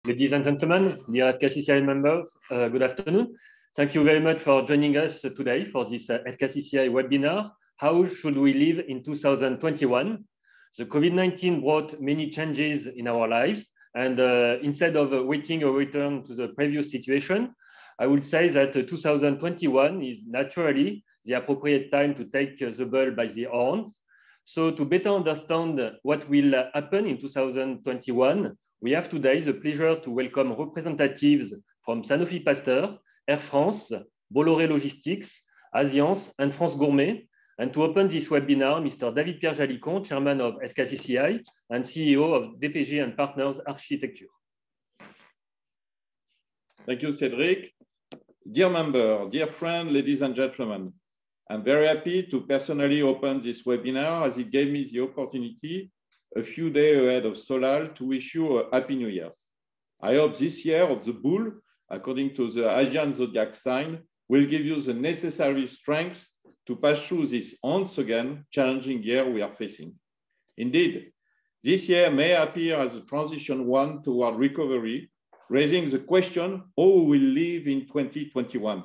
Ladies and gentlemen, dear FKCCI members, good afternoon. Thank you very much for joining us today for this FKCCI webinar. How should we live in 2021? The COVID-19 brought many changes in our lives, and instead of waiting a return to the previous situation, I would say that 2021 is naturally the appropriate time to take the bull by the horns. So to better understand what will happen in 2021, we have today the pleasure to welcome representatives from Sanofi Pasteur, Air France, Bollore Logistics, Asiance, and France Gourmet. And to open this webinar, Mr. David-Pierre JALICON, Chairman of FKCCI and CEO of DPG and Partners Architecture. Thank you, Cédric. Dear member, dear friend, ladies and gentlemen, I'm very happy to personally open this webinar as it gave me the opportunity a few days ahead of Solal to wish you a happy New Year. I hope this year of the bull, according to the Asian zodiac sign, will give you the necessary strength to pass through this once again challenging year we are facing. Indeed, this year may appear as a transition one toward recovery, raising the question, how we will live in 2021?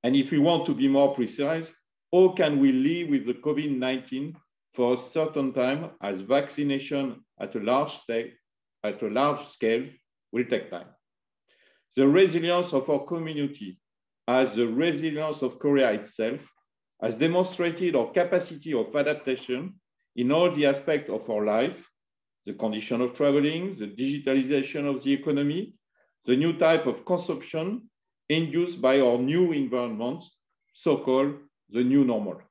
And if we want to be more precise, how can we live with the COVID-19 for a certain time, as vaccination at a large scale will take time? The resilience of our community, as the resilience of Korea itself, has demonstrated our capacity of adaptation in all the aspects of our life, the condition of traveling, the digitalization of the economy, the new type of consumption induced by our new environment, so-called the new normal.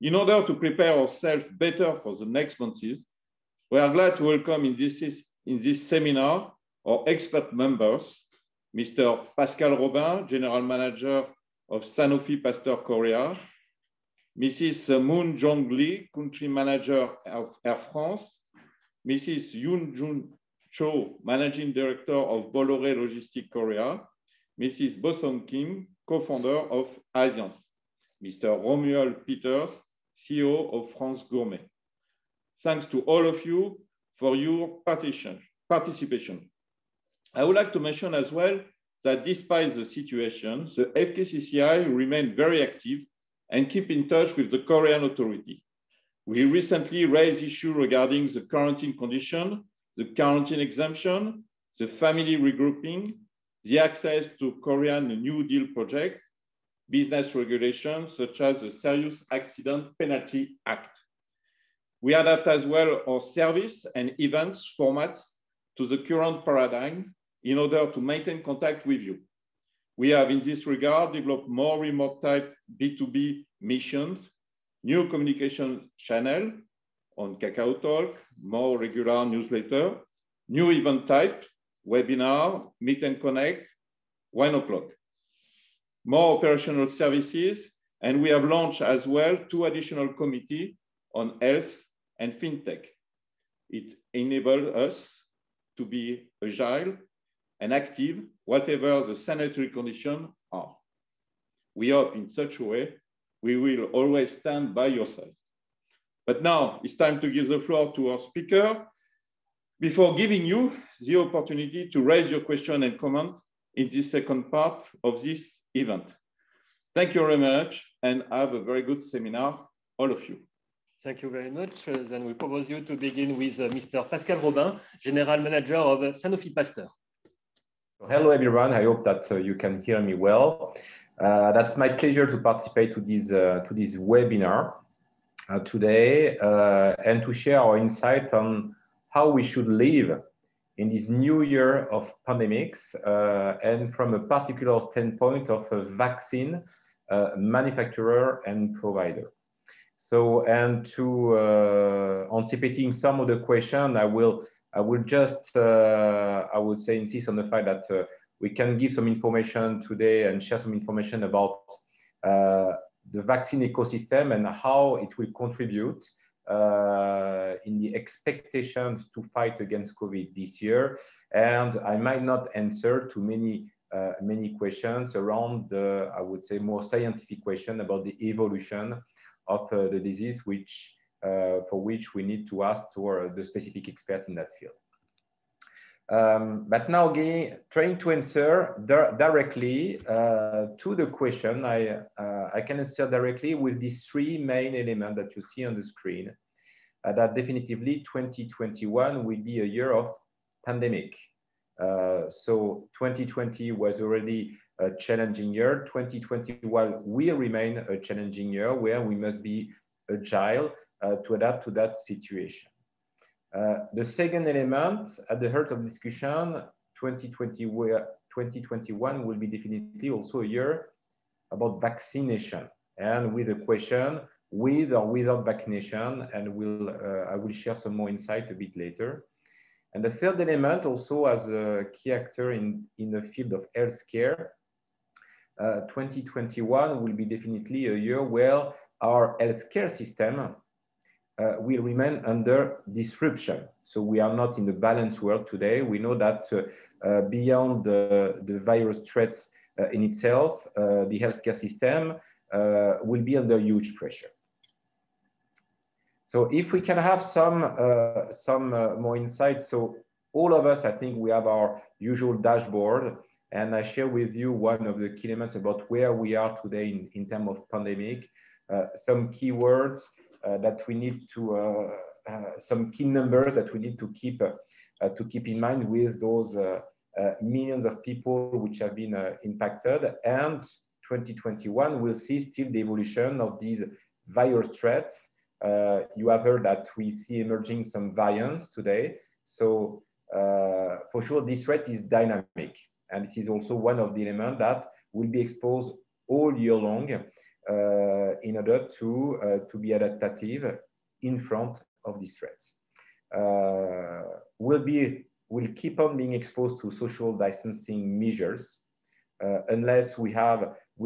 In order to prepare ourselves better for the next months, we are glad to welcome in this seminar our expert members, Mr. Pascal Robin, General Manager of Sanofi Pasteur Korea, Mrs. Moon-Jung Lee, Country Manager of Air France, Mrs. Yoon-Ju, Managing Director of Bollore Logistics Korea, Mrs. Bosun Kim, co-founder of Asiance, Mr. Romuald Peters, CEO of France Gourmet. Thanks to all of you for your participation. I would like to mention as well that despite the situation, the FKCCI remain very active and keep in touch with the Korean authority. We recently raised issues regarding the quarantine condition, the quarantine exemption, the family regrouping, the access to Korean New Deal project, business regulations such as the Serious Accident Penalty Act. We adapt as well our service and events formats to the current paradigm in order to maintain contact with you. We have in this regard developed more remote type B2B missions, new communication channel on Kakao Talk, more regular newsletter, new event type, webinar, meet and connect, 1 o'clock. More operational services, and we have launched as well 2 additional committees on health and fintech. It enables us to be agile and active, whatever the sanitary conditions are. We hope in such a way, we will always stand by your side. But now it's time to give the floor to our speaker before giving you the opportunity to raise your question and comment in this second part of this event. Thank you very much and have a very good seminar, all of you. Thank you very much. Then we propose you to begin with Mr. Pascal Robin, General Manager of Sanofi Pasteur. Hello, everyone. I hope that you can hear me well. That's my pleasure to participate to this webinar today and to share our insight on how we should live in this new year of pandemics and from a particular standpoint of a vaccine manufacturer and provider. So, and to anticipating some of the question, I will just, I would say, insist on the fact that we can give some information today and share some information about the vaccine ecosystem and how it will contribute in the expectations to fight against COVID this year. And I might not answer to many questions around the, I would say, more scientific question about the evolution of the disease, for which we need to ask to the specific expert in that field. But now again, trying to answer directly to the question, I can answer directly with these three main elements that you see on the screen. That definitively 2021 will be a year of pandemic. So 2020 was already a challenging year. 2021 will remain a challenging year where we must be agile to adapt to that situation. The second element at the heart of the discussion, 2021 will be definitely also a year about vaccination, and with a question with or without vaccination, and I will share some more insight a bit later. And the third element, also as a key actor in the field of healthcare, 2021 will be definitely a year where our healthcare system will remain under disruption. So we are not in the balanced world today. We know that beyond the virus threats in itself, the healthcare system will be under huge pressure. So if we can have some more insights. So all of us, I think we have our usual dashboard, and I share with you one of the key elements about where we are today in terms of pandemic, some keywords that we need to, some key numbers that we need to keep in mind with those millions of people which have been impacted. And 2021 will see still the evolution of these virus threats. You have heard that we see emerging some variants today. So for sure, this threat is dynamic. And this is also one of the elements that will be exposed all year long in order to be adaptive in front of these threats. We'll keep on being exposed to social distancing measures unless we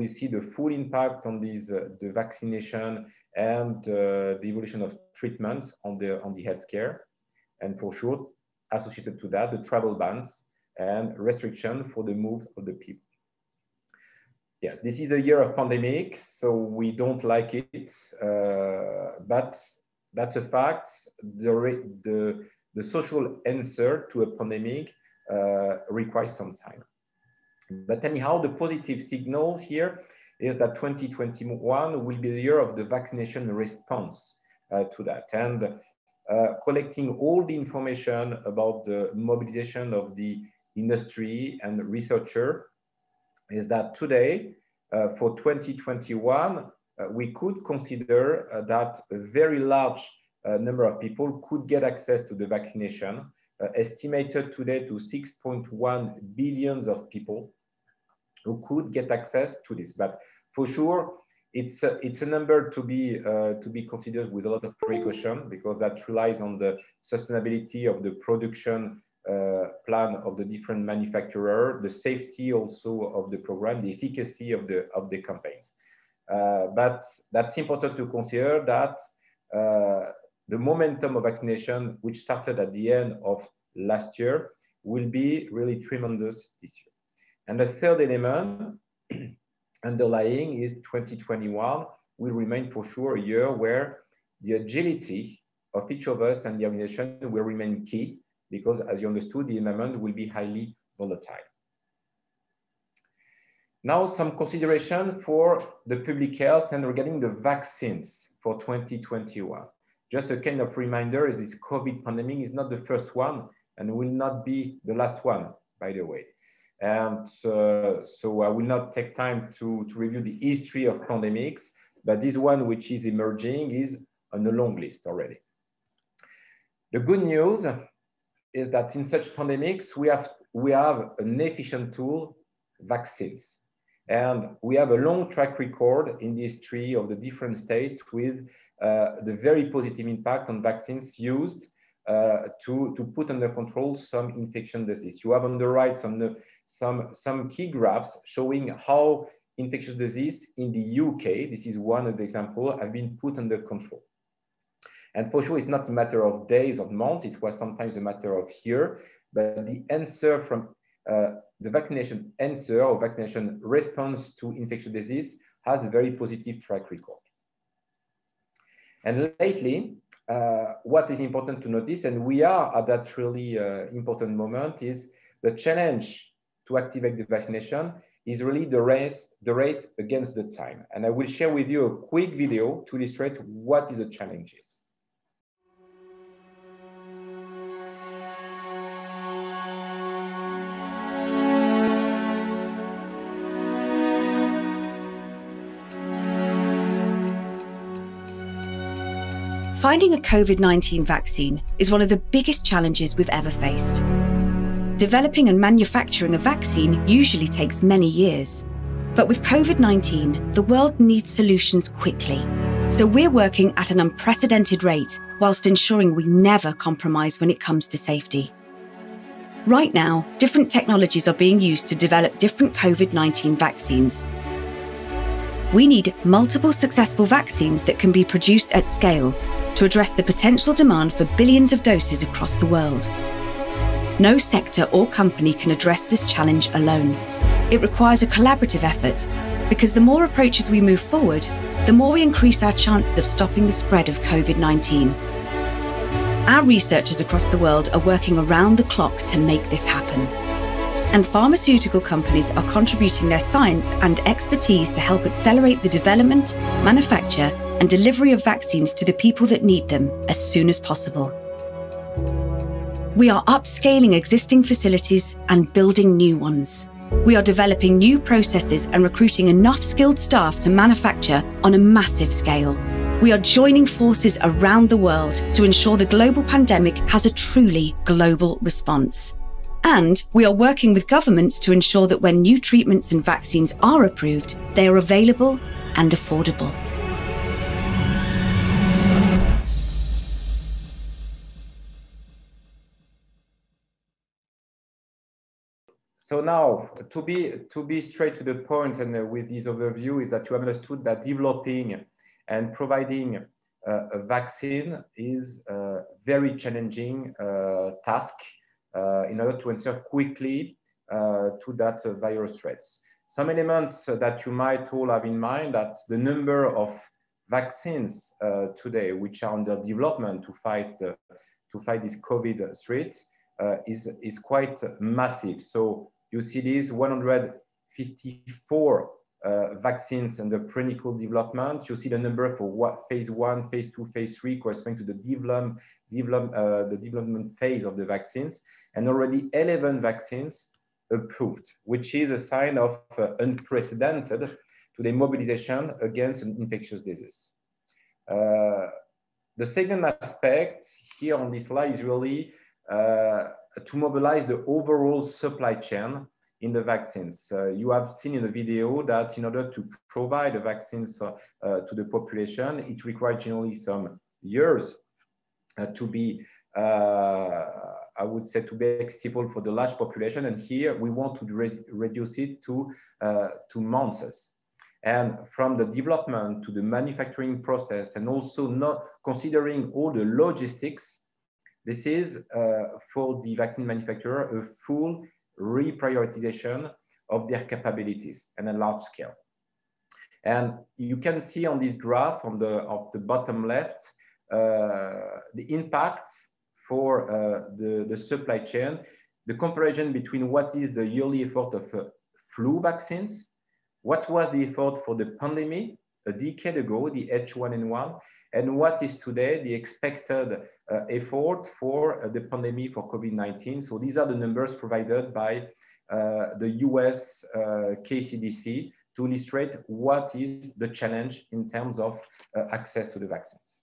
see the full impact on the vaccination and the evolution of treatments on the healthcare, and for sure associated to that the travel bans and restriction for the move of the people. Yes, this is a year of pandemic, so we don't like it, but that's a fact. The social answer to a pandemic requires some time. But anyhow, the positive signals here is that 2021 will be the year of the vaccination response to that, and collecting all the information about the mobilization of the industry and researcher is that today, for 2021, we could consider that a very large number of people could get access to the vaccination, estimated today to 6.1 billion of people who could get access to this. But for sure, it's a number to be considered with a lot of precaution, because that relies on the sustainability of the production plan of the different manufacturer, the safety also of the program, the efficacy of the campaigns. But that's important to consider that the momentum of vaccination, which started at the end of last year, will be really tremendous this year. And the third element underlying is 2021 will remain for sure a year where the agility of each of us and the organization will remain key, because as you understood, the environment will be highly volatile. Now, some consideration for the public health and regarding the vaccines for 2021. Just a kind of reminder is this COVID pandemic is not the first one and will not be the last one, by the way. And so I will not take time to review the history of pandemics, but this one which is emerging is on a long list already. The good news is that in such pandemics, we have an efficient tool, vaccines. And we have a long track record in the history of the different states with the very positive impact on vaccines used to put under control some infection disease. You have on the right some key graphs showing how infectious disease in the UK, this is one of the examples, have been put under control. And for sure, it's not a matter of days or months, it was sometimes a matter of years, but the answer from the vaccination answer or vaccination response to infectious disease has a very positive track record. And lately, what is important to notice, and we are at that really important moment, is the challenge to activate the vaccination is really the race against the time. And I will share with you a quick video to illustrate what is the challenges. Finding a COVID-19 vaccine is one of the biggest challenges we've ever faced. Developing and manufacturing a vaccine usually takes many years. But with COVID-19, the world needs solutions quickly. So we're working at an unprecedented rate whilst ensuring we never compromise when it comes to safety. Right now, different technologies are being used to develop different COVID-19 vaccines. We need multiple successful vaccines that can be produced at scale to address the potential demand for billions of doses across the world. No sector or company can address this challenge alone. It requires a collaborative effort, because the more approaches we move forward, the more we increase our chances of stopping the spread of COVID-19. Our researchers across the world are working around the clock to make this happen. And pharmaceutical companies are contributing their science and expertise to help accelerate the development, manufacture, and delivery of vaccines to the people that need them as soon as possible. We are upscaling existing facilities and building new ones. We are developing new processes and recruiting enough skilled staff to manufacture on a massive scale. We are joining forces around the world to ensure the global pandemic has a truly global response. And we are working with governments to ensure that when new treatments and vaccines are approved, they are available and affordable. So now, to be straight to the point, and with this overview, is that you have understood that developing and providing a vaccine is a very challenging task in order to answer quickly to that virus threats. Some elements that you might all have in mind, that the number of vaccines today which are under development to fight this COVID threat is quite massive. So you see these 154 vaccines under clinical development. You see the number for what phase 1, phase 2, phase 3 corresponding to the development phase of the vaccines, and already 11 vaccines approved, which is a sign of unprecedented today mobilization against an infectious disease. The second aspect here on this slide is really to mobilize the overall supply chain in the vaccines. You have seen in the video that in order to provide the vaccines to the population, it requires generally some years to be, I would say, to be accessible for the large population. And here we want to reduce it to months. And from the development to the manufacturing process, and also not considering all the logistics, this is for the vaccine manufacturer a full reprioritization of their capabilities and a large scale. And you can see on this graph on the bottom left the impact for the supply chain, the comparison between what is the yearly effort of flu vaccines, what was the effort for the pandemic a decade ago, the H1N1, and what is today the expected effort for the pandemic for COVID-19. So these are the numbers provided by the US KCDC to illustrate what is the challenge in terms of access to the vaccines.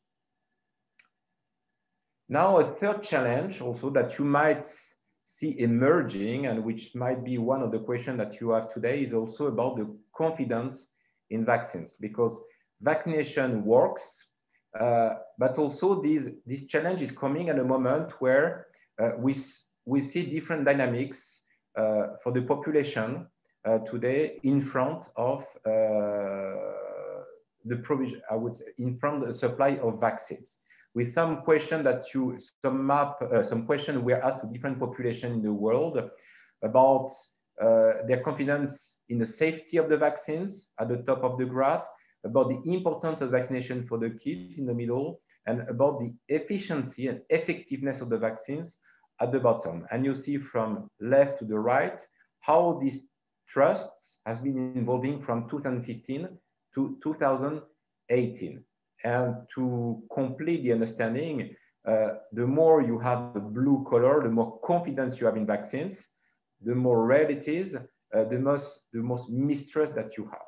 Now, a third challenge also that you might see emerging, and which might be one of the questions that you have today, is also about the confidence in vaccines, because vaccination works, but also this challenge is coming at a moment where we see different dynamics for the population today in front of the provision, I would say, in front of the supply of vaccines. With some question that some question we are asked to different populations in the world about their confidence in the safety of the vaccines at the top of the graph, about the importance of vaccination for the kids in the middle, and about the efficiency and effectiveness of the vaccines at the bottom. And you see from left to the right how this trust has been evolving from 2015 to 2018. And to complete the understanding, the more you have the blue color, the more confidence you have in vaccines, the more rare it is, the most mistrust that you have.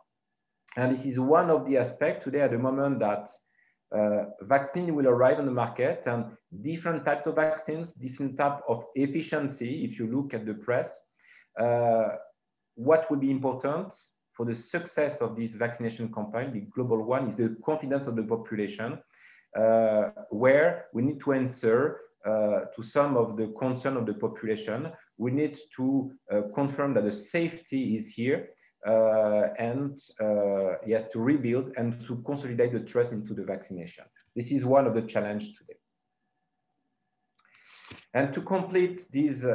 And this is one of the aspects today at the moment that vaccine will arrive on the market, and different types of vaccines, different type of efficiency. If you look at the press, what will be important for the success of this vaccination campaign, the global one, is the confidence of the population, where we need to answer to some of the concern of the population. We need to confirm that the safety is here, and yes, to rebuild and to consolidate the trust into the vaccination. This is one of the challenges today. And to complete this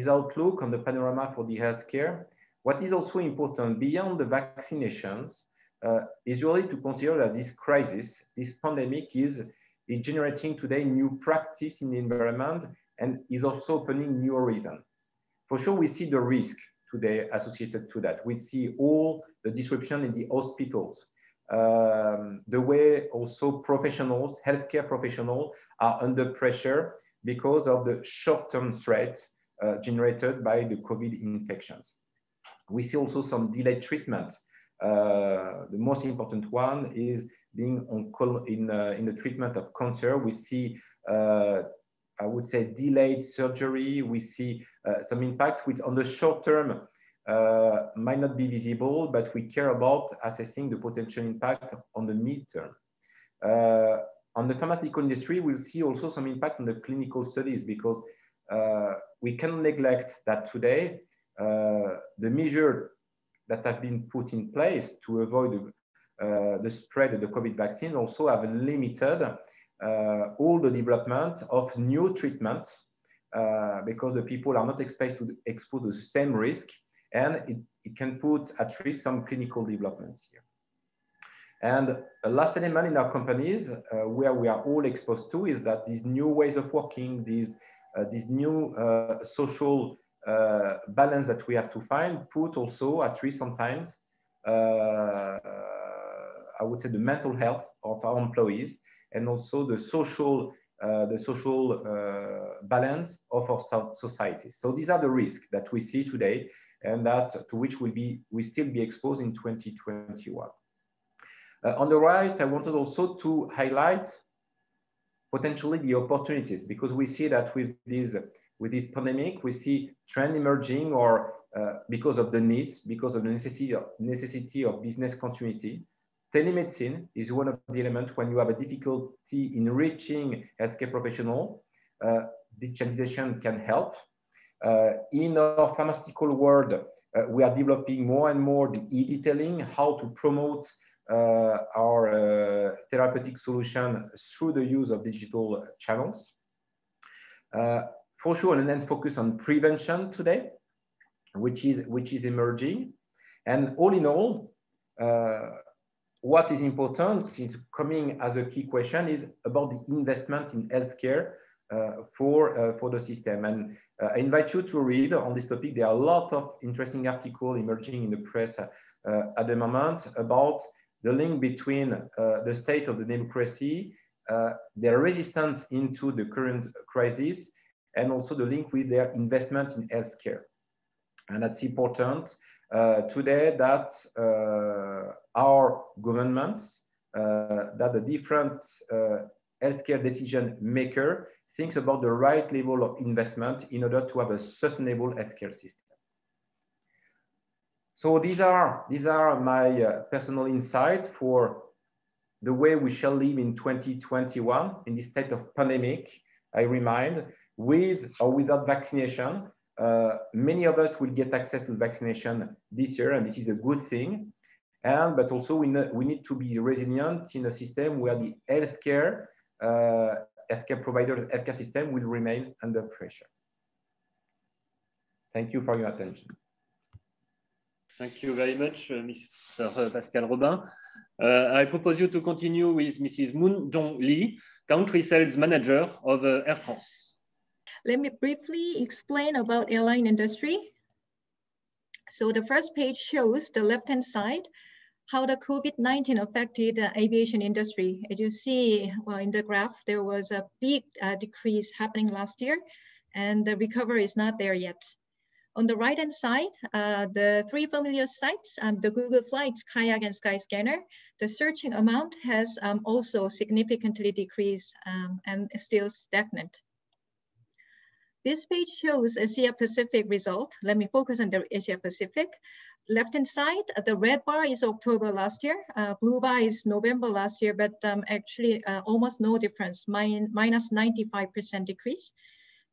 outlook on the panorama for the healthcare, what is also important beyond the vaccinations is really to consider that this crisis, this pandemic is generating today new practice in the environment and is also opening new horizons. For sure, we see the risk today associated to that. We see all the disruption in the hospitals, the way also professionals, healthcare professionals are under pressure because of the short-term threats generated by the COVID infections. We see also some delayed treatment. The most important one is being in the treatment of cancer. We see, I would say, delayed surgery. We see some impact which on the short term might not be visible, but we care about assessing the potential impact on the midterm. On the pharmaceutical industry, we'll see also some impact on the clinical studies, because we cannot neglect that today the measures that have been put in place to avoid the spread of the COVID vaccine also have limited all the development of new treatments, because the people are not exposed to the same risk, and it can put at risk some clinical developments here. And the last element in our companies where we are all exposed to is that these new ways of working, these new social balance that we have to find, put also at risk sometimes, I would say, the mental health of our employees, and also the social balance of our society. So these are the risks that we see today, and that to which we still be exposed in 2021. On the right, I wanted also to highlight potentially the opportunities, because we see that with this pandemic, we see trend emerging, or because of the needs, because of the necessity of business continuity. Telemedicine is one of the elements when you have a difficulty in reaching healthcare professional. Digitalization can help. In our pharmaceutical world, we are developing more and more the e-detailing, how to promote our therapeutic solution through the use of digital channels. For sure, an enhanced focus on prevention today, which is emerging. And all in all, what is important is coming as a key question is about the investment in healthcare for the system. And I invite you to read on this topic. There are a lot of interesting articles emerging in the press at the moment about the link between the state of the democracy, their resistance into the current crisis, and also the link with their investment in healthcare. And that's important today, that our governments, that the different healthcare decision maker thinks about the right level of investment in order to have a sustainable healthcare system. So these are my personal insight for the way we shall live in 2021 in this state of pandemic. I remind, with or without vaccination, many of us will get access to vaccination this year, and this is a good thing. But also we need to be resilient in a system where the healthcare provider, healthcare system will remain under pressure. Thank you for your attention. Thank you very much, Mr. Pascal Robin. I propose you to continue with Mrs. Moon Dong Lee, country sales manager of Air France. Let me briefly explain about airline industry. So the first page shows the left-hand side, how the COVID-19 affected the aviation industry. As you see, well, in the graph, there was a big decrease happening last year, and the recovery is not there yet. On the right-hand side, the three familiar sites, the Google Flights, Kayak, and Skyscanner, the searching amount has also significantly decreased and still stagnant. This page shows Asia Pacific result. Let me focus on the Asia Pacific. Left-hand side, the red bar is October last year, blue bar is November last year, but actually almost no difference, minus 95% decrease.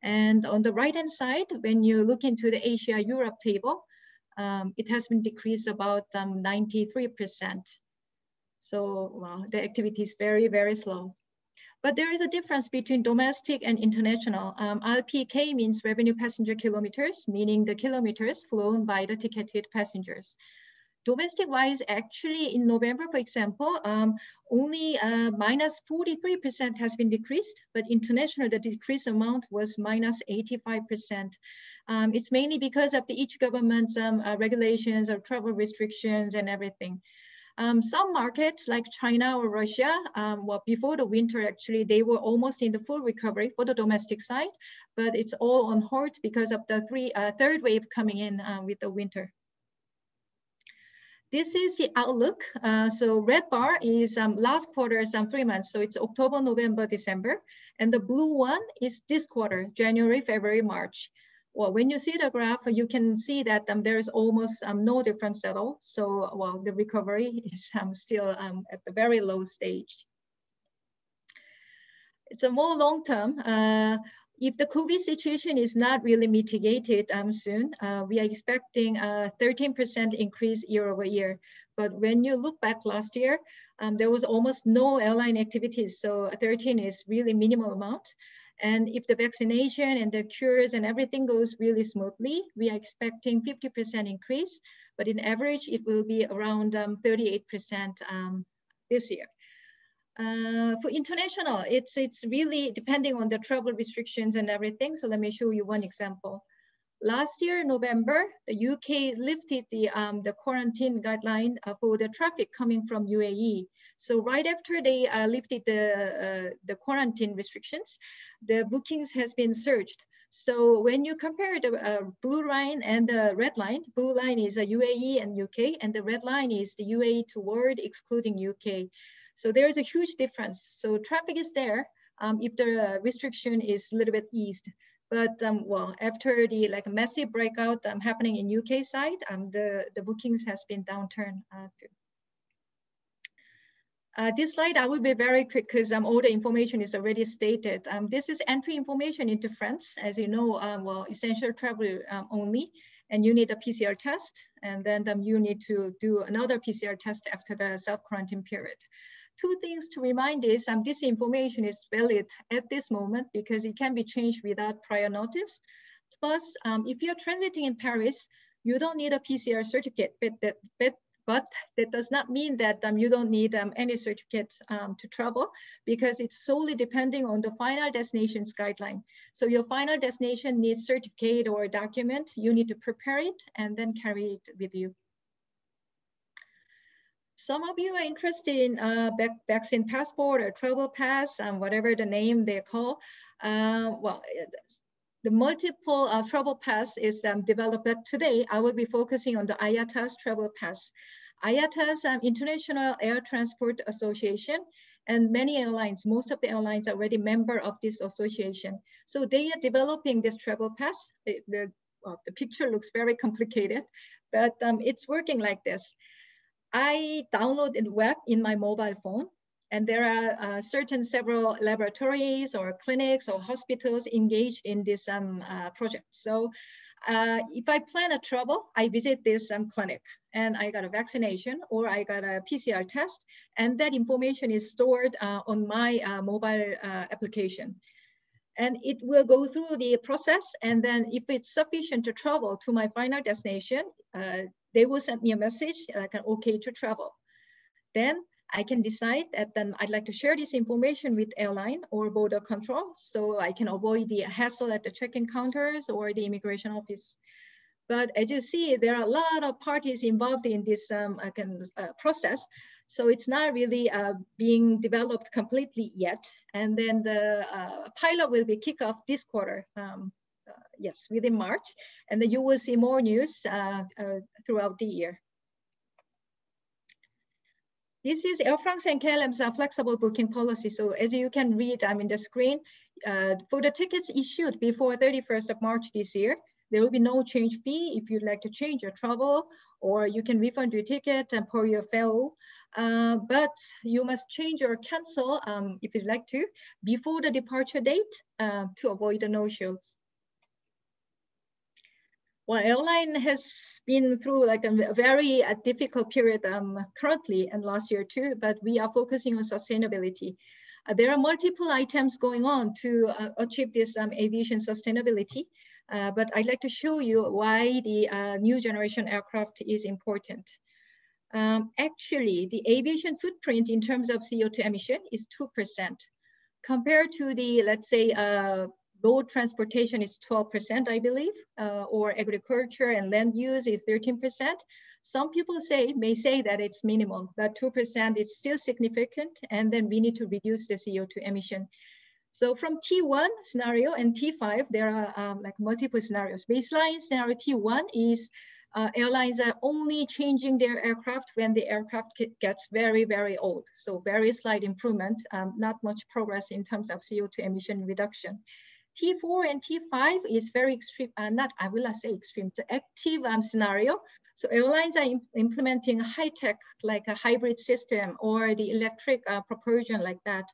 And on the right-hand side, when you look into the Asia-Europe table, it has been decreased about 93%. So well, the activity is very, very slow. But there is a difference between domestic and international. RPK means revenue passenger kilometers, meaning the kilometers flown by the ticketed passengers. Domestic-wise, actually in November, for example, only minus 43% has been decreased, but international, the decrease amount was minus 85%. It's mainly because of each government's regulations or travel restrictions and everything. Some markets like China or Russia, well, before the winter, actually, they were almost in the full recovery for the domestic side, but it's all on hold because of the third wave coming in with the winter. This is the outlook. So red bar is last quarter's 3 months. So it's October, November, December. And the blue one is this quarter, January, February, March. Well, when you see the graph, you can see that there is almost no difference at all. So, well, the recovery is still at the very low stage. It's a more long-term. If the COVID situation is not really mitigated soon, we are expecting a 13% increase year over year. But when you look back last year, there was almost no airline activities. So 13 is really minimal amount. And if the vaccination and the cures and everything goes really smoothly, we are expecting 50% increase, but in average, it will be around 38% this year. For international, it's really depending on the travel restrictions and everything. So let me show you one example. Last year, November, the UK lifted the quarantine guideline for the traffic coming from UAE. So right after they lifted the quarantine restrictions, the bookings has been surged. So when you compare the blue line and the red line, blue line is UAE and UK, and the red line is the UAE to world excluding UK. So there is a huge difference. So traffic is there if the restriction is a little bit eased. But well, after the massive breakout happening in UK side, the bookings has been downturned too. This slide, I will be very quick because all the information is already stated. This is entry information into France. As you know, well, essential travel only, and you need a PCR test, and then you need to do another PCR test after the self-quarantine period. Two things to remind is this information is valid at this moment because it can be changed without prior notice. Plus, if you're transiting in Paris, you don't need a PCR certificate, but that does not mean that you don't need any certificate to travel because it's solely depending on the final destination's guideline. So your final destination needs certificate or a document, you need to prepare it and then carry it with you. Some of you are interested in vaccine passport or travel pass, whatever the name they call. Well, the multiple travel pass is developed. But today, I will be focusing on the IATA's travel pass. IATA's International Air Transport Association, and many airlines, most of the airlines are already member of this association. So they are developing this travel pass. The picture looks very complicated, but it's working like this. I downloaded the web in my mobile phone, and there are several laboratories or clinics or hospitals engaged in this project. So if I plan a travel, I visit this clinic and I got a vaccination or I got a PCR test, and that information is stored on my mobile application. And it will go through the process, and then if it's sufficient to travel to my final destination, they will send me a message like an okay to travel. Then I can decide that then I'd like to share this information with airline or border control, so I can avoid the hassle at the check-in counters or the immigration office. But as you see, there are a lot of parties involved in this process. So it's not really being developed completely yet. And then the pilot will be kicked off this quarter, yes, within March. And then you will see more news throughout the year. This is Air France and KLM's flexible booking policy. So as you can read on the screen, for the tickets issued before 31st of March this year, there will be no change fee if you'd like to change your travel, or you can refund your ticket and per your fare. But you must change or cancel, if you'd like to, before the departure date to avoid the no-shows. Well, airline has been through like a very difficult period currently and last year too, but we are focusing on sustainability. There are multiple items going on to achieve this aviation sustainability, but I'd like to show you why the new generation aircraft is important. Actually, the aviation footprint in terms of CO2 emission is 2%. Compared to the, let's say, road transportation is 12%, I believe, or agriculture and land use is 13%. Some people may say that it's minimal, but 2% is still significant, and then we need to reduce the CO2 emission. So from T1 scenario and T5, there are like multiple scenarios. Baseline scenario T1 is airlines are only changing their aircraft when the aircraft gets very, very old. So very slight improvement, not much progress in terms of CO2 emission reduction. T4 and T5 is very extreme, I will not say extreme, it's an active scenario. So airlines are implementing high-tech, like a hybrid system or the electric propulsion like that.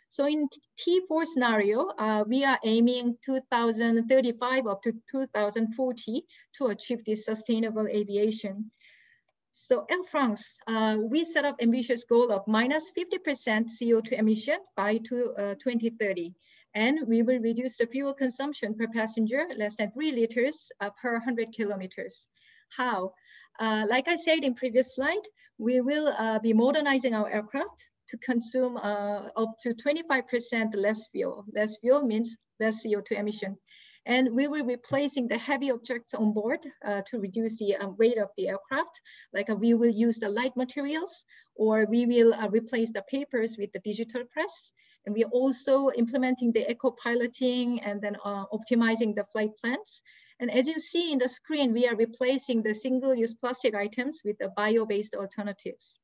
So in T4 scenario, we are aiming 2035 up to 2040 to achieve this sustainable aviation. So Air France, we set up ambitious goal of minus 50% CO2 emission by 2030. And we will reduce the fuel consumption per passenger less than 3 liters per 100 kilometers. How? Like I said in previous slide, we will be modernizing our aircraft to consume up to 25% less fuel. Less fuel means less CO2 emission. And we will be replacing the heavy objects on board to reduce the weight of the aircraft. Like we will use the light materials, or we will replace the papers with the digital press. And we are also implementing the eco-piloting and then optimizing the flight plans. And as you see in the screen, we are replacing the single-use plastic items with the bio-based alternatives.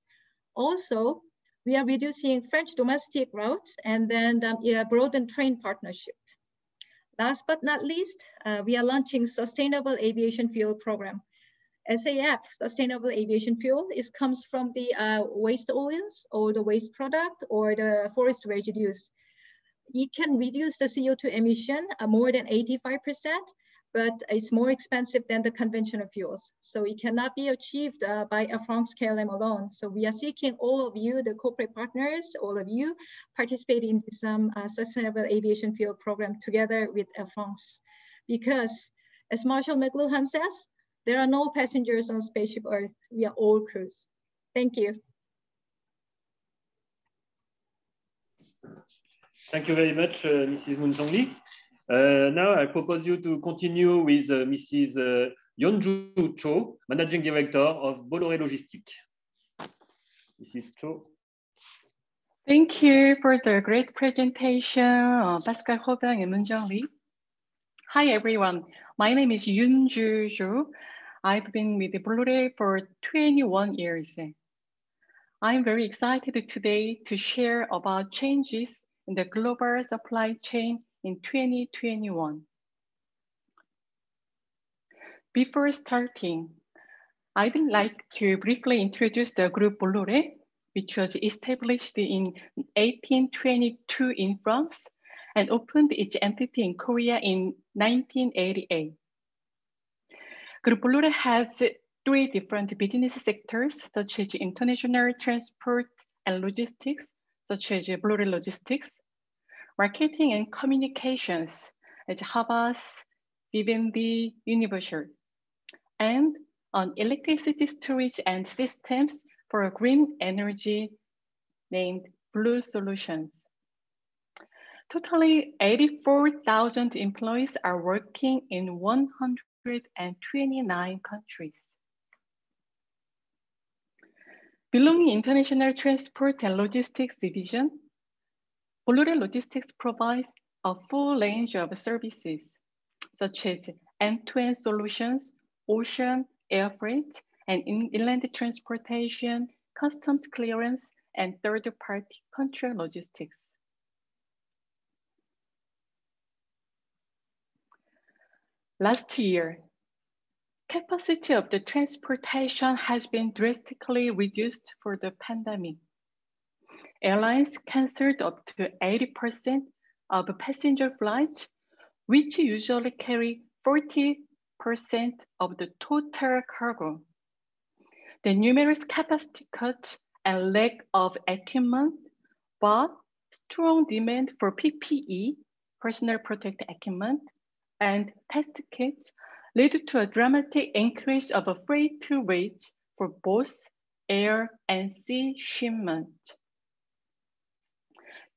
Also, we are reducing French domestic routes and then broaden train partnership. Last but not least, we are launching Sustainable Aviation Fuel Program. SAF, Sustainable Aviation Fuel, comes from the waste oils or the waste product or the forest residues. It can reduce the CO2 emission more than 85%, but it's more expensive than the conventional fuels. So it cannot be achieved by Air France KLM alone. So we are seeking all of you, the corporate partners, all of you, participate in this Sustainable Aviation Fuel Program together with Air France. Because as Marshall McLuhan says, there are no passengers on spaceship Earth. We are all crews. Thank you. Thank you very much, Mrs. Moon-Chong Lee. Now I propose you to continue with Mrs. Yoon-Ju Cho, Managing Director of Bollore Logistique. Mrs. Cho. Thank you for the great presentation, Pascal and Moon-Chong Lee. Hi, everyone. My name is Yoon-Ju. I've been with Bollore for 21 years. I'm very excited today to share about changes in the global supply chain in 2021. Before starting, I'd like to briefly introduce the group Bollore, which was established in 1822 in France and opened its entity in Korea in 1988. Group Bollore has 3 different business sectors, such as international transport and logistics, such as Bollore Logistics, marketing and communications, as Havas, Vivendi, Universal, and on electricity storage and systems for green energy named Blue Solutions. Totally 84,000 employees are working in 129 countries. Belonging International Transport and Logistics Division, Bollore Logistics provides a full range of services, such as end-to-end solutions, ocean, air freight, and inland transportation, customs clearance, and third-party contract logistics. Last year, capacity of the transportation has been drastically reduced for the pandemic. Airlines canceled up to 80% of passenger flights, which usually carry 40% of the total cargo. The numerous capacity cuts and lack of equipment, but strong demand for PPE, personal protective equipment, and test kits led to a dramatic increase of freight rates for both air and sea shipment.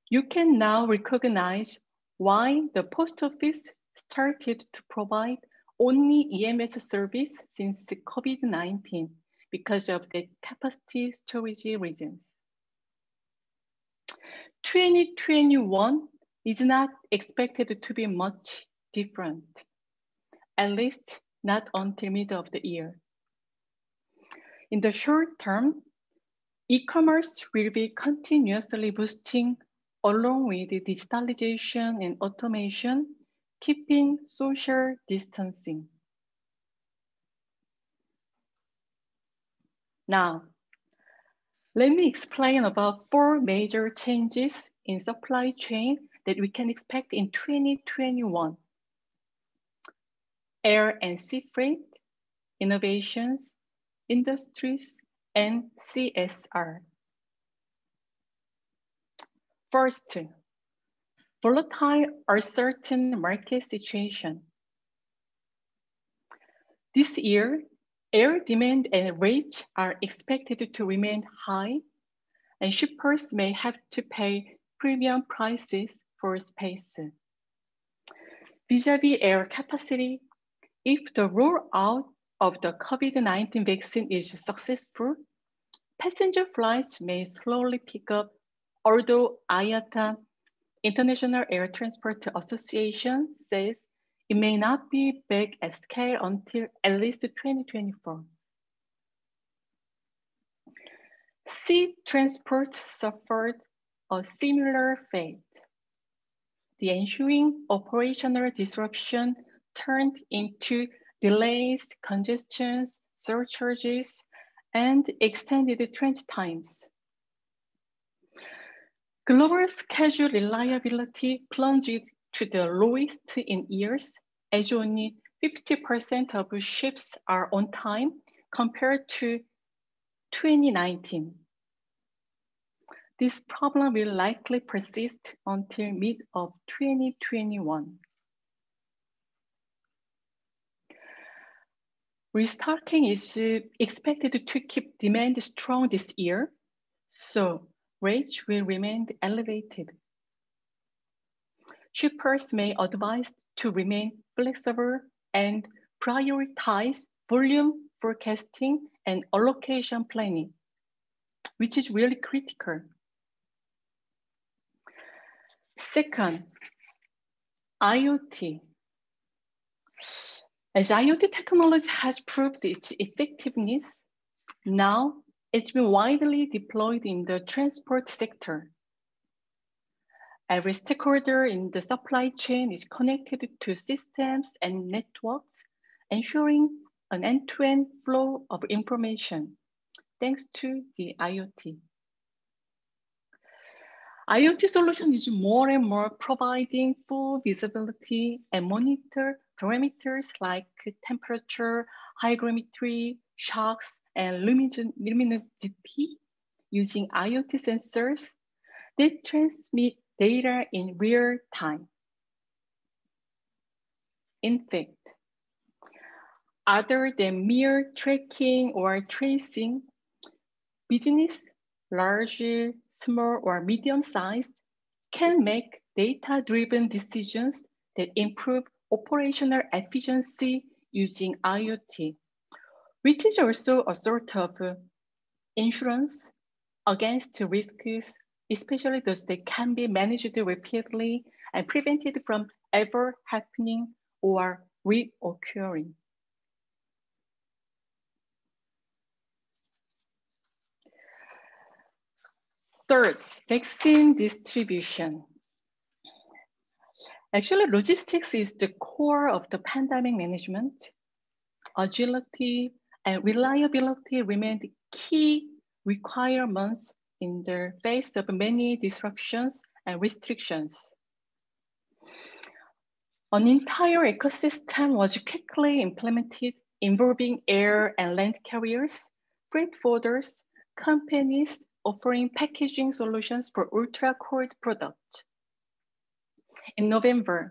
You can now recognize why the post office started to provide only EMS service since COVID-19 because of the capacity storage reasons. 2021 is not expected to be much different, at least not until mid of the year. In the short term, e-commerce will be continuously boosting along with the digitalization and automation, keeping social distancing. Now, let me explain about 4 major changes in supply chain that we can expect in 2021. Air and sea freight, innovations, industries, and CSR. First, volatile or certain market situation. This year, air demand and rates are expected to remain high, and shippers may have to pay premium prices for space. Vis-à-vis air capacity, if the rollout of the COVID-19 vaccine is successful, passenger flights may slowly pick up, although IATA, International Air Transport Association, says it may not be back at scale until at least 2024. Sea transport suffered a similar fate. The ensuing operational disruption turned into delays, congestions, surcharges, and extended transit times. Global schedule reliability plunged to the lowest in years, as only 50% of ships are on time compared to 2019. This problem will likely persist until mid of 2021. Restocking is expected to keep demand strong this year, so rates will remain elevated. Shippers may advise to remain flexible and prioritize volume forecasting and allocation planning, which is really critical. Second, IoT. As IoT technology has proved its effectiveness, now it's been widely deployed in the transport sector. Every stakeholder in the supply chain is connected to systems and networks, ensuring an end-to-end flow of information, thanks to the IoT. IoT solution is more and more providing full visibility and monitor parameters like temperature, hygrometry, shocks, and luminosity using IoT sensors that transmit data in real time. In fact, other than mere tracking or tracing, business large, small, or medium-sized, can make data-driven decisions that improve operational efficiency using IoT, which is also a sort of insurance against risks, especially those that can be managed rapidly and prevented from ever happening or reoccurring. Third, vaccine distribution. Actually, logistics is the core of the pandemic management. Agility and reliability remained key requirements in the face of many disruptions and restrictions. An entire ecosystem was quickly implemented involving air and land carriers, freight forwarders, companies offering packaging solutions for ultra-cold products. In November,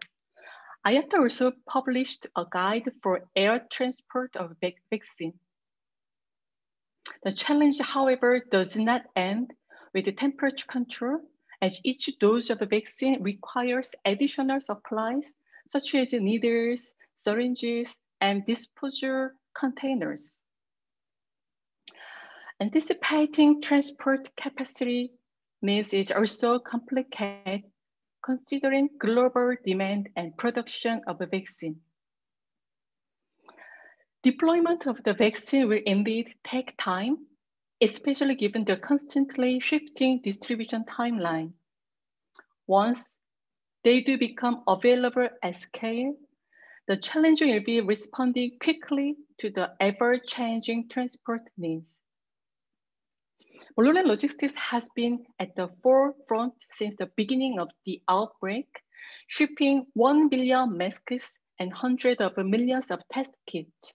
IATA also published a guide for air transport of vaccine. The challenge, however, does not end with the temperature control, as each dose of the vaccine requires additional supplies, such as needles, syringes, and disposal containers. Anticipating transport capacity needs is also complicated, considering global demand and production of a vaccine. Deployment of the vaccine will indeed take time, especially given the constantly shifting distribution timeline. Once they do become available at scale, the challenge will be responding quickly to the ever-changing transport needs. Bollore Logistics has been at the forefront since the beginning of the outbreak, shipping 1 billion masks and hundreds of millions of test kits.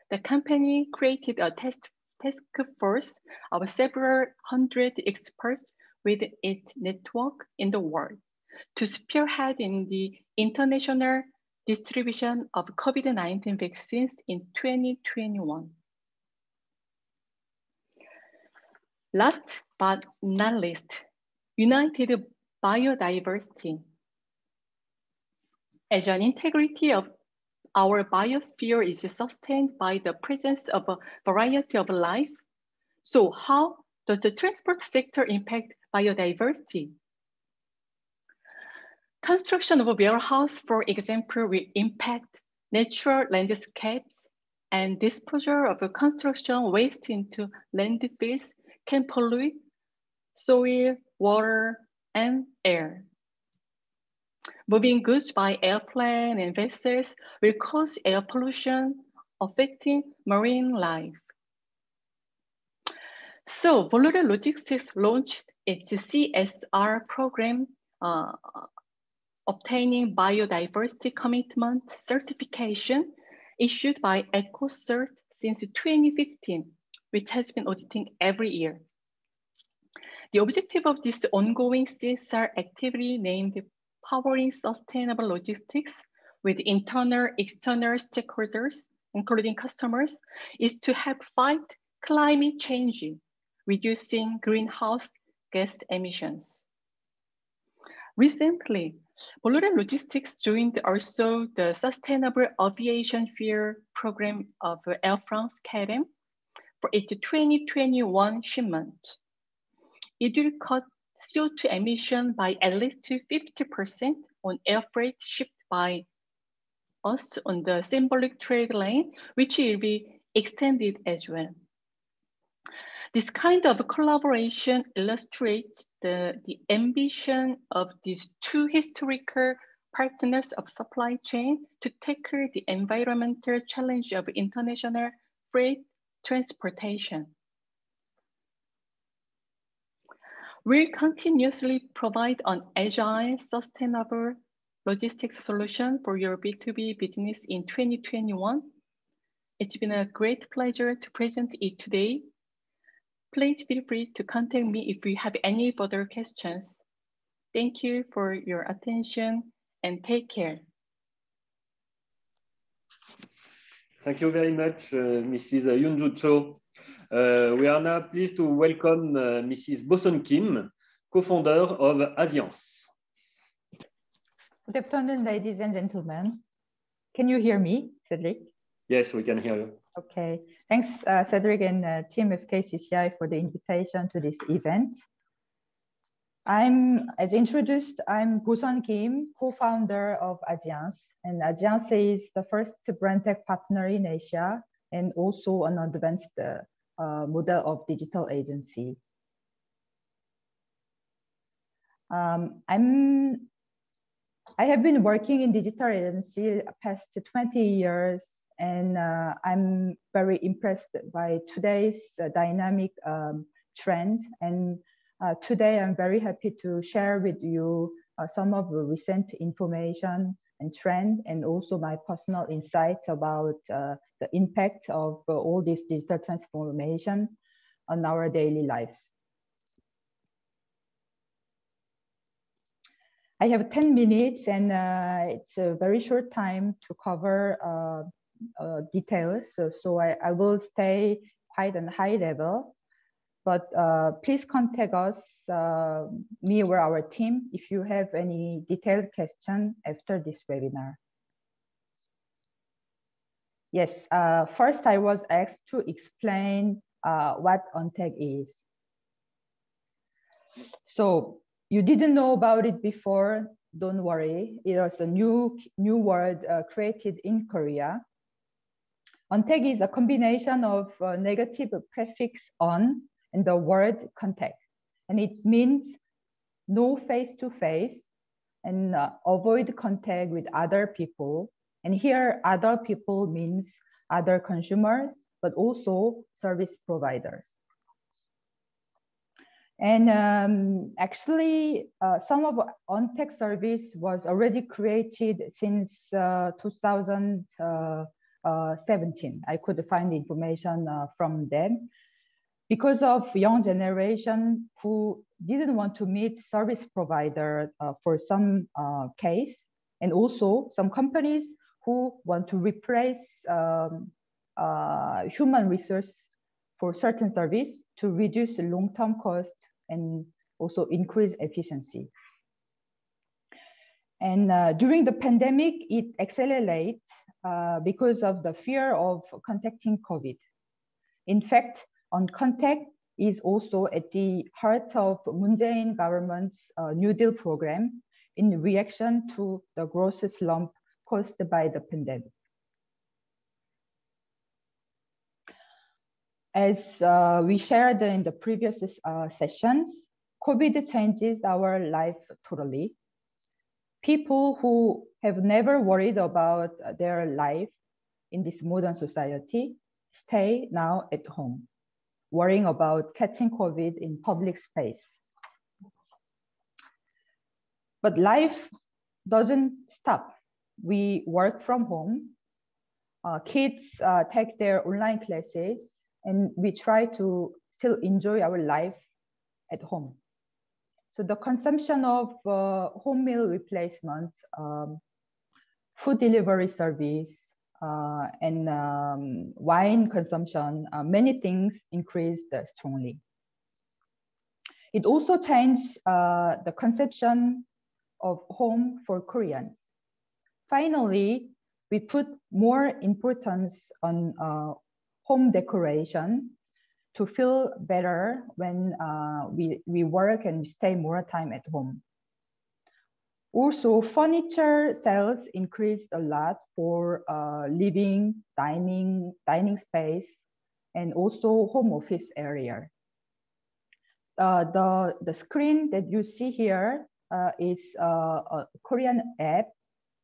The company created a task force of several hundred experts with its network in the world to spearhead in the international distribution of COVID-19 vaccines in 2021. Last but not least, united biodiversity. As an integrity of our biosphere is sustained by the presence of a variety of life, so how does the transport sector impact biodiversity? Construction of a warehouse, for example, will impact natural landscapes, and disposal of construction waste into landfills can pollute soil, water, and air. Moving goods by airplane and vessels will cause air pollution, affecting marine life. So Bollore Logistics launched its CSR program, obtaining biodiversity commitment certification issued by EcoCert since 2015, which has been auditing every year. The objective of this ongoing CSR activity, named Powering Sustainable Logistics with internal, external stakeholders, including customers, is to help fight climate change, reducing greenhouse gas emissions. Recently, Bollore Logistics joined also the Sustainable Aviation Fuel program of Air France-KLM for its 2021 shipment. It will cut CO2 emission by at least 50% on air freight shipped by us on the symbolic trade lane, which will be extended as well. This kind of collaboration illustrates the ambition of these two historical partners of supply chain to tackle the environmental challenge of international freight transportation. We'll continuously provide an agile, sustainable logistics solution for your B2B business in 2021. It's been a great pleasure to present it today. Please feel free to contact me if you have any further questions. Thank you for your attention and take care. Thank you very much, Mrs. Yoon-Ju. We are now pleased to welcome Mrs. Bosun Kim, co-founder of Asiance. Good afternoon, ladies and gentlemen. Can you hear me, Cédric? Yes, we can hear you. Okay. Thanks, Cédric and team FKCCI for the invitation to this event. As introduced, I'm Bosun Kim, co-founder of Asiance. And Asiance is the first brand tech partner in Asia and also an advanced model of digital agency. I have been working in digital agency past 20 years, and I'm very impressed by today's dynamic trends. And today, I'm very happy to share with you some of the recent information and trend, and also my personal insights about the impact of all this digital transformation on our daily lives. I have 10 minutes, and it's a very short time to cover details. So I will stay quite on high level. But please contact us, me or our team, if you have any detailed question after this webinar. Yes, first I was asked to explain what Untag is. So you didn't know about it before, don't worry. It was a new word created in Korea. Untag is a combination of negative prefix on and the word contact. And it means no face-to-face and avoid contact with other people. And here, other people means other consumers, but also service providers. And actually, some of Untag service was already created since 2017. I could find information from them. Because of young generation who didn't want to meet service provider for some case, and also some companies who want to replace human resource for certain service to reduce long-term cost and also increase efficiency. And during the pandemic, it accelerates because of the fear of contacting COVID. In fact, contact is also at the heart of Moon Jae-in government's New Deal program in reaction to the growth slump caused by the pandemic. As we shared in the previous sessions, COVID changes our life totally. People who have never worried about their life in this modern society stay now at home, worrying about catching COVID in public space. But life doesn't stop. We work from home. Kids take their online classes, and we try to still enjoy our life at home. So the consumption of home meal replacement, food delivery service, and wine consumption, many things increased strongly. It also changed the conception of home for Koreans. Finally, we put more importance on home decoration to feel better when we work and stay more time at home. Also, furniture sales increased a lot for living, dining space, and also home office area. The screen that you see here is a Korean app.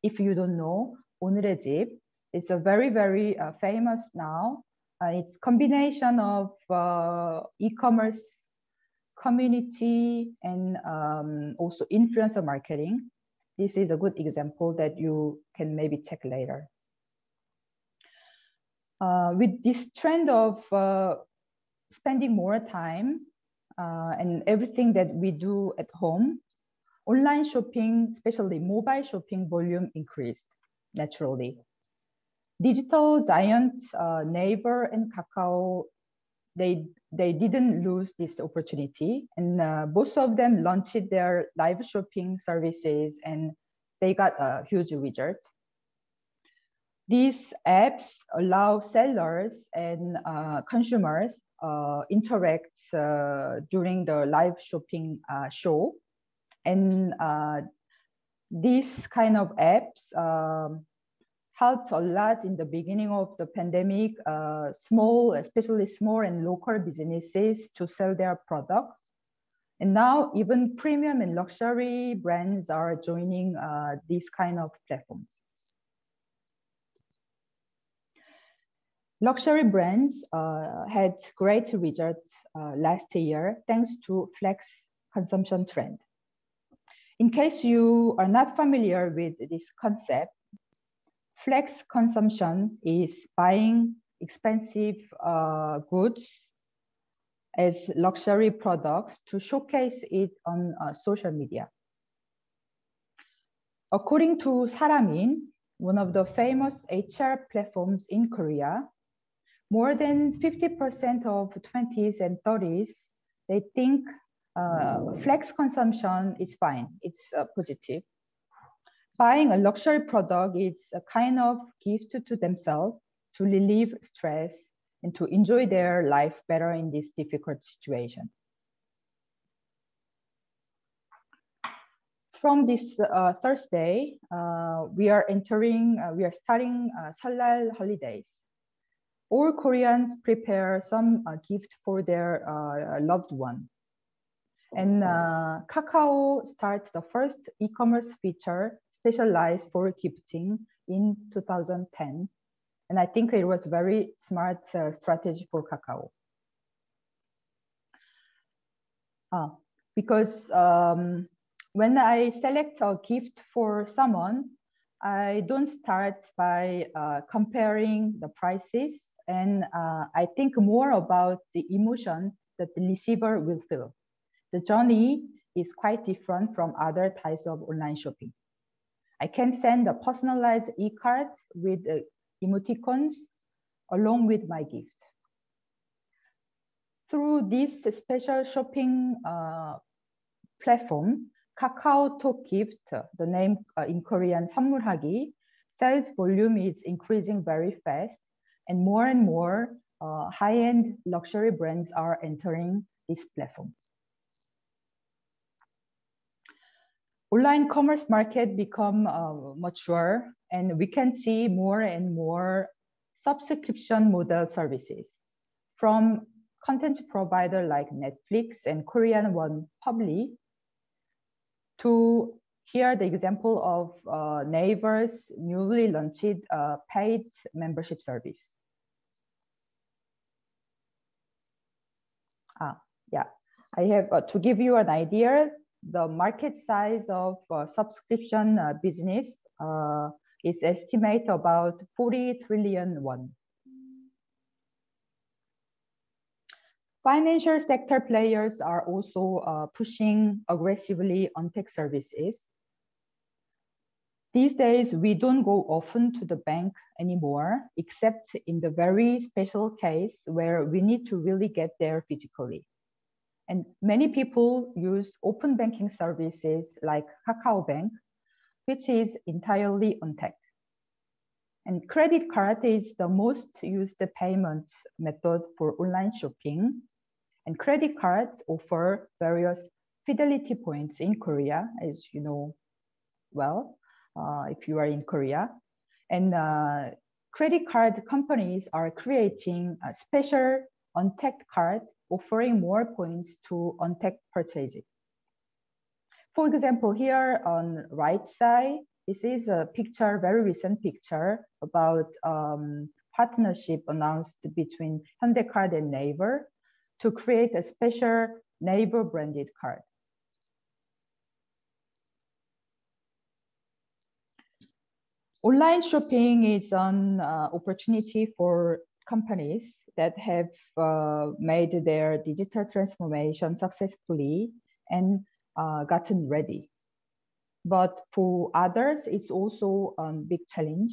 If you don't know, 오늘의 집. It's a very, very famous now. It's combination of e-commerce, community, and also influencer marketing. This is a good example that you can maybe check later. With this trend of spending more time and everything that we do at home, online shopping, especially mobile shopping volume increased naturally. Digital giants Naver and Kakao they didn't lose this opportunity, and both of them launched their live shopping services, and they got a huge result. These apps allow sellers and consumers interact during the live shopping show, and these kind of apps helped a lot in the beginning of the pandemic, especially small and local businesses to sell their products. And now even premium and luxury brands are joining these kind of platforms. Luxury brands had great results last year thanks to flex consumption trend. In case you are not familiar with this concept, flex consumption is buying expensive goods as luxury products to showcase it on social media. According to Saramin, one of the famous HR platforms in Korea, more than 50% of 20s and 30s, they think flex consumption is fine, it's positive. Buying a luxury product is a kind of gift to themselves to relieve stress and to enjoy their life better in this difficult situation. From this Thursday, we are starting Seollal holidays. All Koreans prepare some gift for their loved one. And Kakao starts the first e-commerce feature specialized for gifting in 2010. And I think it was very smart strategy for Kakao. Because when I select a gift for someone, I don't start by comparing the prices, and I think more about the emotion that the receiver will feel. The journey is quite different from other types of online shopping. I can send a personalized e-card with emoticons along with my gift. Through this special shopping platform, Kakao Talk Gift, the name in Korean 선물하기, sales volume is increasing very fast, and more high-end luxury brands are entering this platform. Online commerce market become mature, and we can see more and more subscription model services from content provider like Netflix and Korean one Publi, to here the example of Naver's newly launched paid membership service. I have to give you an idea. The market size of subscription business is estimated about 40 trillion won. Financial sector players are also pushing aggressively on tech services. These days, we don't go often to the bank anymore, except in the very special case where we need to really get there physically. And many people use open banking services like Kakao Bank, which is entirely on tech. And credit card is the most used payment method for online shopping. And credit cards offer various fidelity points in Korea, as you know well, if you are in Korea. And credit card companies are creating a special untagged cards offering more points to untagged purchases. For example, here on right side, this is a picture, very recent picture about partnership announced between Hyundai and Naver to create a special Naver branded card. Online shopping is an opportunity for companies that have made their digital transformation successfully and gotten ready. But for others, it's also a big challenge.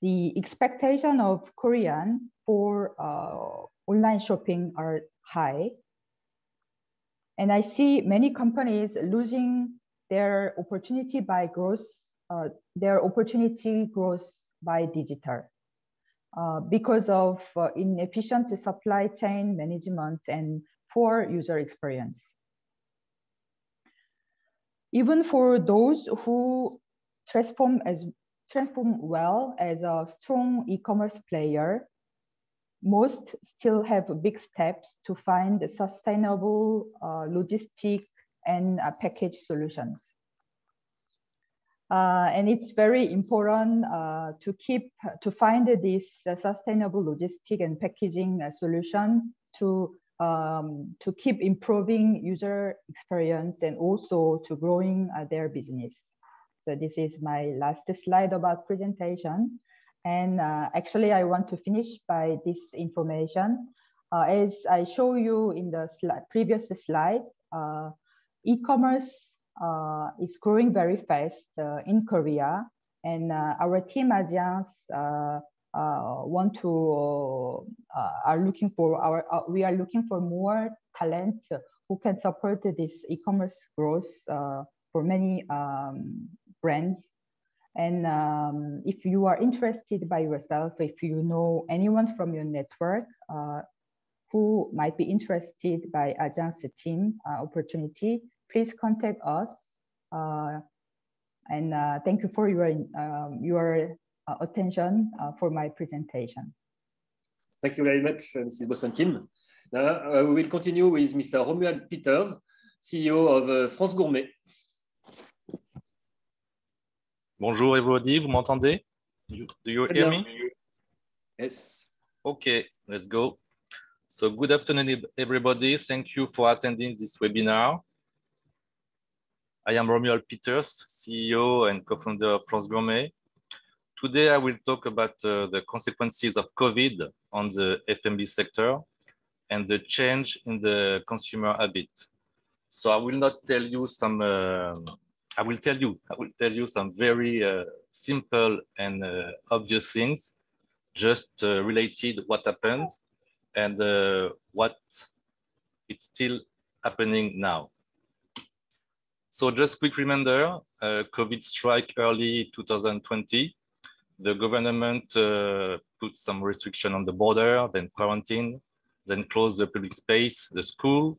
the expectation of Korean for online shopping are high. And I see many companies losing their opportunity by growth, by digital because of inefficient supply chain management and poor user experience. Even for those who transform well as a strong e-commerce player, most still have big steps to find sustainable logistic and package solutions. And it's very important to find this sustainable logistic and packaging solution to keep improving user experience and also to growing their business. So this is my last slide about presentation. And actually, I want to finish by this information. As I show you in the previous slides, e-commerce is growing very fast in Korea, and our team Asiance we are looking for more talent who can support this e-commerce growth for many brands. And if you are interested by yourself, if you know anyone from your network who might be interested by Asiance team opportunity, please contact us. And thank you for your attention for my presentation. Thank you very much, Mrs. Bosun. Now we will continue with Mr. Romuald PIETERS, CEO of France Gourmet. Bonjour everybody, vous m'entendez? Do you hear me? Yes. Okay, let's go. So good afternoon everybody, thank you for attending this webinar. I am Romuald PIETERS, CEO and co-founder of France Gourmet. Today I will talk about the consequences of COVID on the F&B sector and the change in the consumer habit. So I will not tell you some I will tell you some very simple and obvious things, just related what happened and what it's still happening now. So just quick reminder, COVID struck early 2020. The government put some restriction on the border, then quarantine, then closed the public space, the school.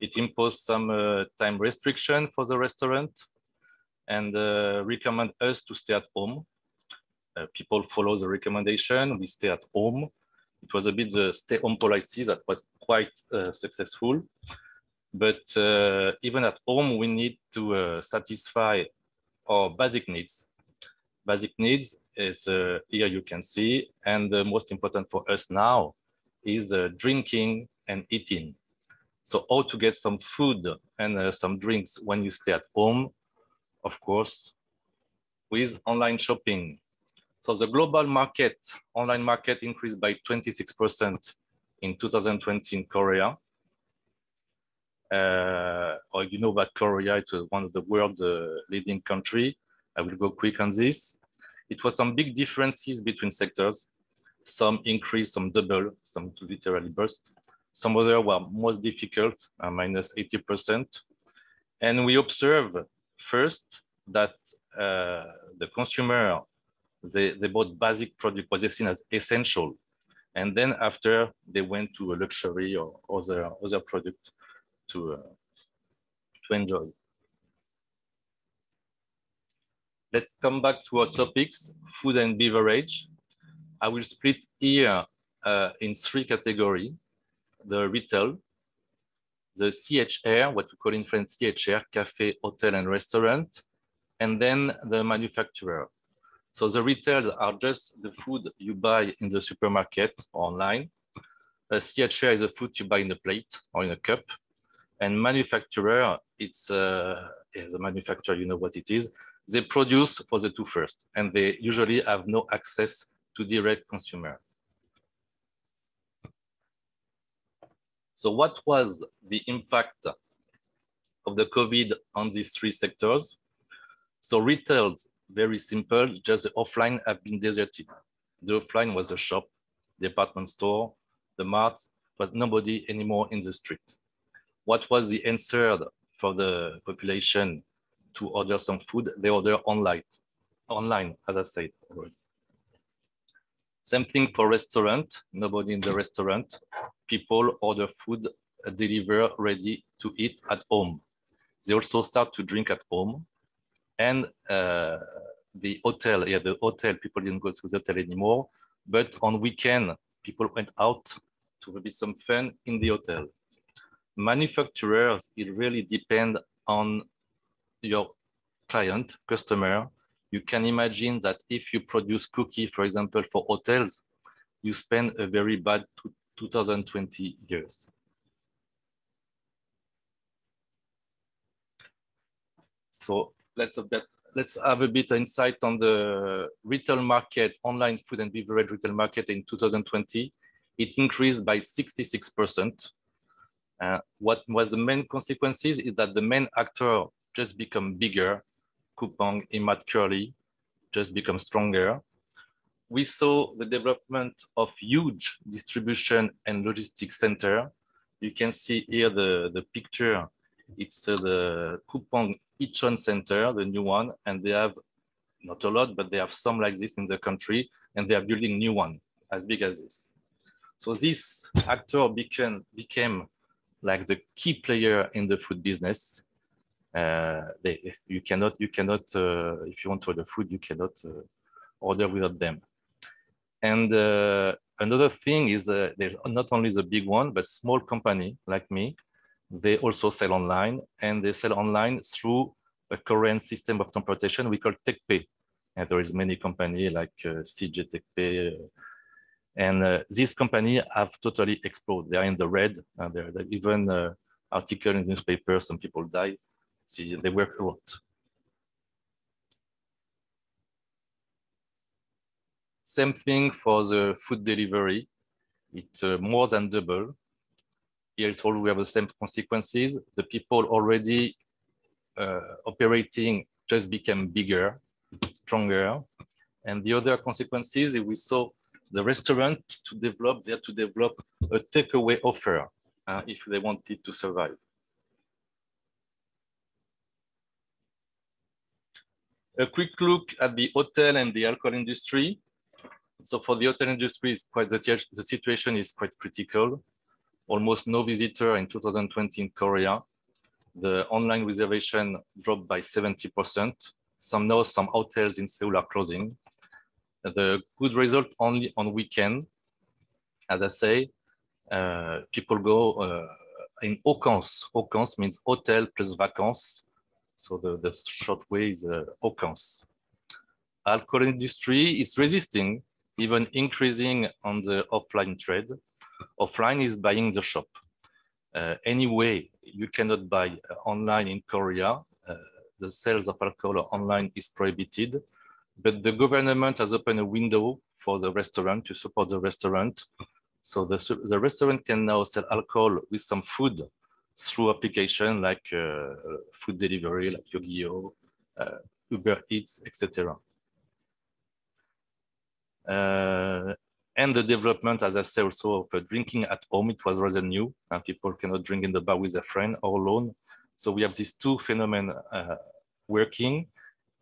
It imposed some time restriction for the restaurant, and recommend us to stay at home. People follow the recommendation, we stay at home. It was a bit the stay home policy that was quite successful. But even at home, we need to satisfy our basic needs. Basic needs is here you can see, and the most important for us now is drinking and eating. So how to get some food and some drinks when you stay at home? Of course, with online shopping. So the global market, online market increased by 26% in 2020 in Korea. Or you know about Korea, it's one of the world leading country. I will go quick on this. It was some big differences between sectors. Some increased, some double, some literally burst. Some other were most difficult, minus 80%. And we observe first that the consumer, they bought basic product, was seen as essential. And then after they went to a luxury or other product to enjoy. Let's come back to our topics, food and beverage. I will split here in three categories. The retail, the CHR, what we call in French CHR, cafe, hotel, and restaurant, and then the manufacturer. So the retail are just the food you buy in the supermarket or online. CHR is the food you buy in a plate or in a cup. And manufacturer, it's the manufacturer, you know what it is. They produce for the two first, and they usually have no access to direct consumer. So what was the impact of the COVID on these three sectors? So retail, very simple, just the offline have been deserted. The offline was the shop, department store, the mart, was nobody anymore in the street. What was the answer for the population to order some food? They order online, as I said already. Same thing for restaurant, nobody in the restaurant. People order food, deliver ready to eat at home. They also start to drink at home. And the hotel, people didn't go to the hotel anymore, but on weekend, people went out to have a bit some fun in the hotel. Manufacturers, it really depends on your client, customer. You can imagine that if you produce cookie, for example, for hotels, you spend a very bad 2020 years. So let's have a bit of insight on the retail market, online food and beverage retail market in 2020. It increased by 66%. What was the main consequences is that the main actor just become bigger, Coupang, Imad Curly, just become stronger. We saw the development of huge distribution and logistics center. You can see here the picture. It's the Coupang Ichon Center, the new one, and they have not a lot, but they have some like this in the country, and they are building new one as big as this. So this actor became like the key player in the food business. You cannot, if you want to order food, you cannot order without them. And another thing is there's not only the big one, but small company like me, they also sell online, and they sell online through a Korean system of transportation we call TechPay. And there is many companies like CJ TechPay, and these companies have totally exploded. They are in the red. There are even article in the newspaper, some people die. See, they work a lot. Same thing for the food delivery. It more than double. Here it's all we have the same consequences. The people already operating just became bigger, stronger. And the other consequences, we saw the restaurant to develop, they had to develop a takeaway offer if they wanted to survive. A quick look at the hotel and the alcohol industry. So for the hotel industry, the situation is quite critical. Almost no visitor in 2020 in Korea. The online reservation dropped by 70%. Some hotels in Seoul are closing. The good result only on weekend. As I say, people go in vacances. Vacances means hotel plus vacances. So the short way is vacances. Alcohol industry is resisting, even increasing on the offline trade. Offline is buying the shop. Anyway, you cannot buy online in Korea. The sales of alcohol online is prohibited, but the government has opened a window for the restaurant to support the restaurant. So the restaurant can now sell alcohol with some food through application like food delivery, like Yogi-Yo, Uber Eats, etc. And the development, as I say, also of drinking at home, it was rather new. People cannot drink in the bar with a friend or alone. So we have these two phenomena working.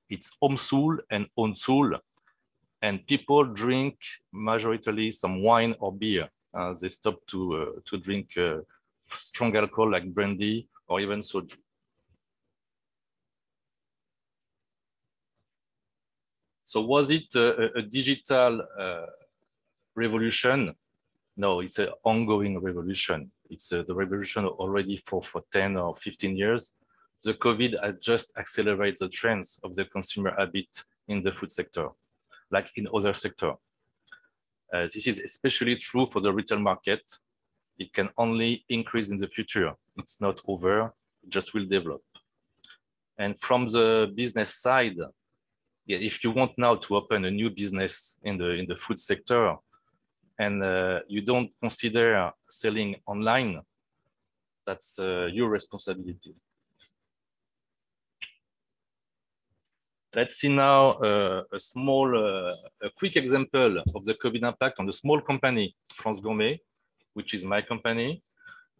It's Omsul and Onsul. And people drink majoritarily some wine or beer. They stop to drink strong alcohol like brandy or even soju. So was it a digital revolution? No, it's an ongoing revolution. It's the revolution already for 10 or 15 years. The COVID has just accelerated the trends of the consumer habit in the food sector, like in other sectors. This is especially true for the retail market. It can only increase in the future. It's not over, it just will develop. And from the business side, if you want now to open a new business in the food sector, and you don't consider selling online, that's your responsibility. Let's see now a quick example of the COVID impact on the small company, France Gourmet, which is my company.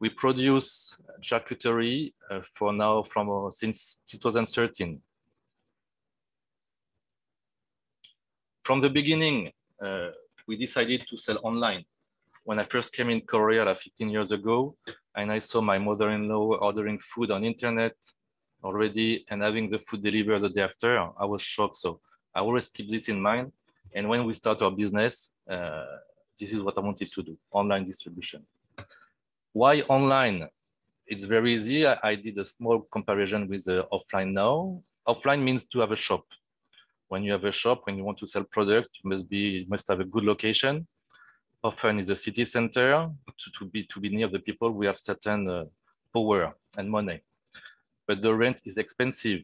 We produce charcuterie since 2013. From the beginning, we decided to sell online. When I first came in Korea like 15 years ago, and I saw my mother-in-law ordering food on internet already and having the food delivered the day after, I was shocked. So I always keep this in mind. And when we start our business, this is what I wanted to do, online distribution. Why online? It's very easy. I did a small comparison with offline now. Offline means to have a shop. When you have a shop, when you want to sell product, you must have a good location. Often is the city center to be near the people. We have certain power and money, but the rent is expensive.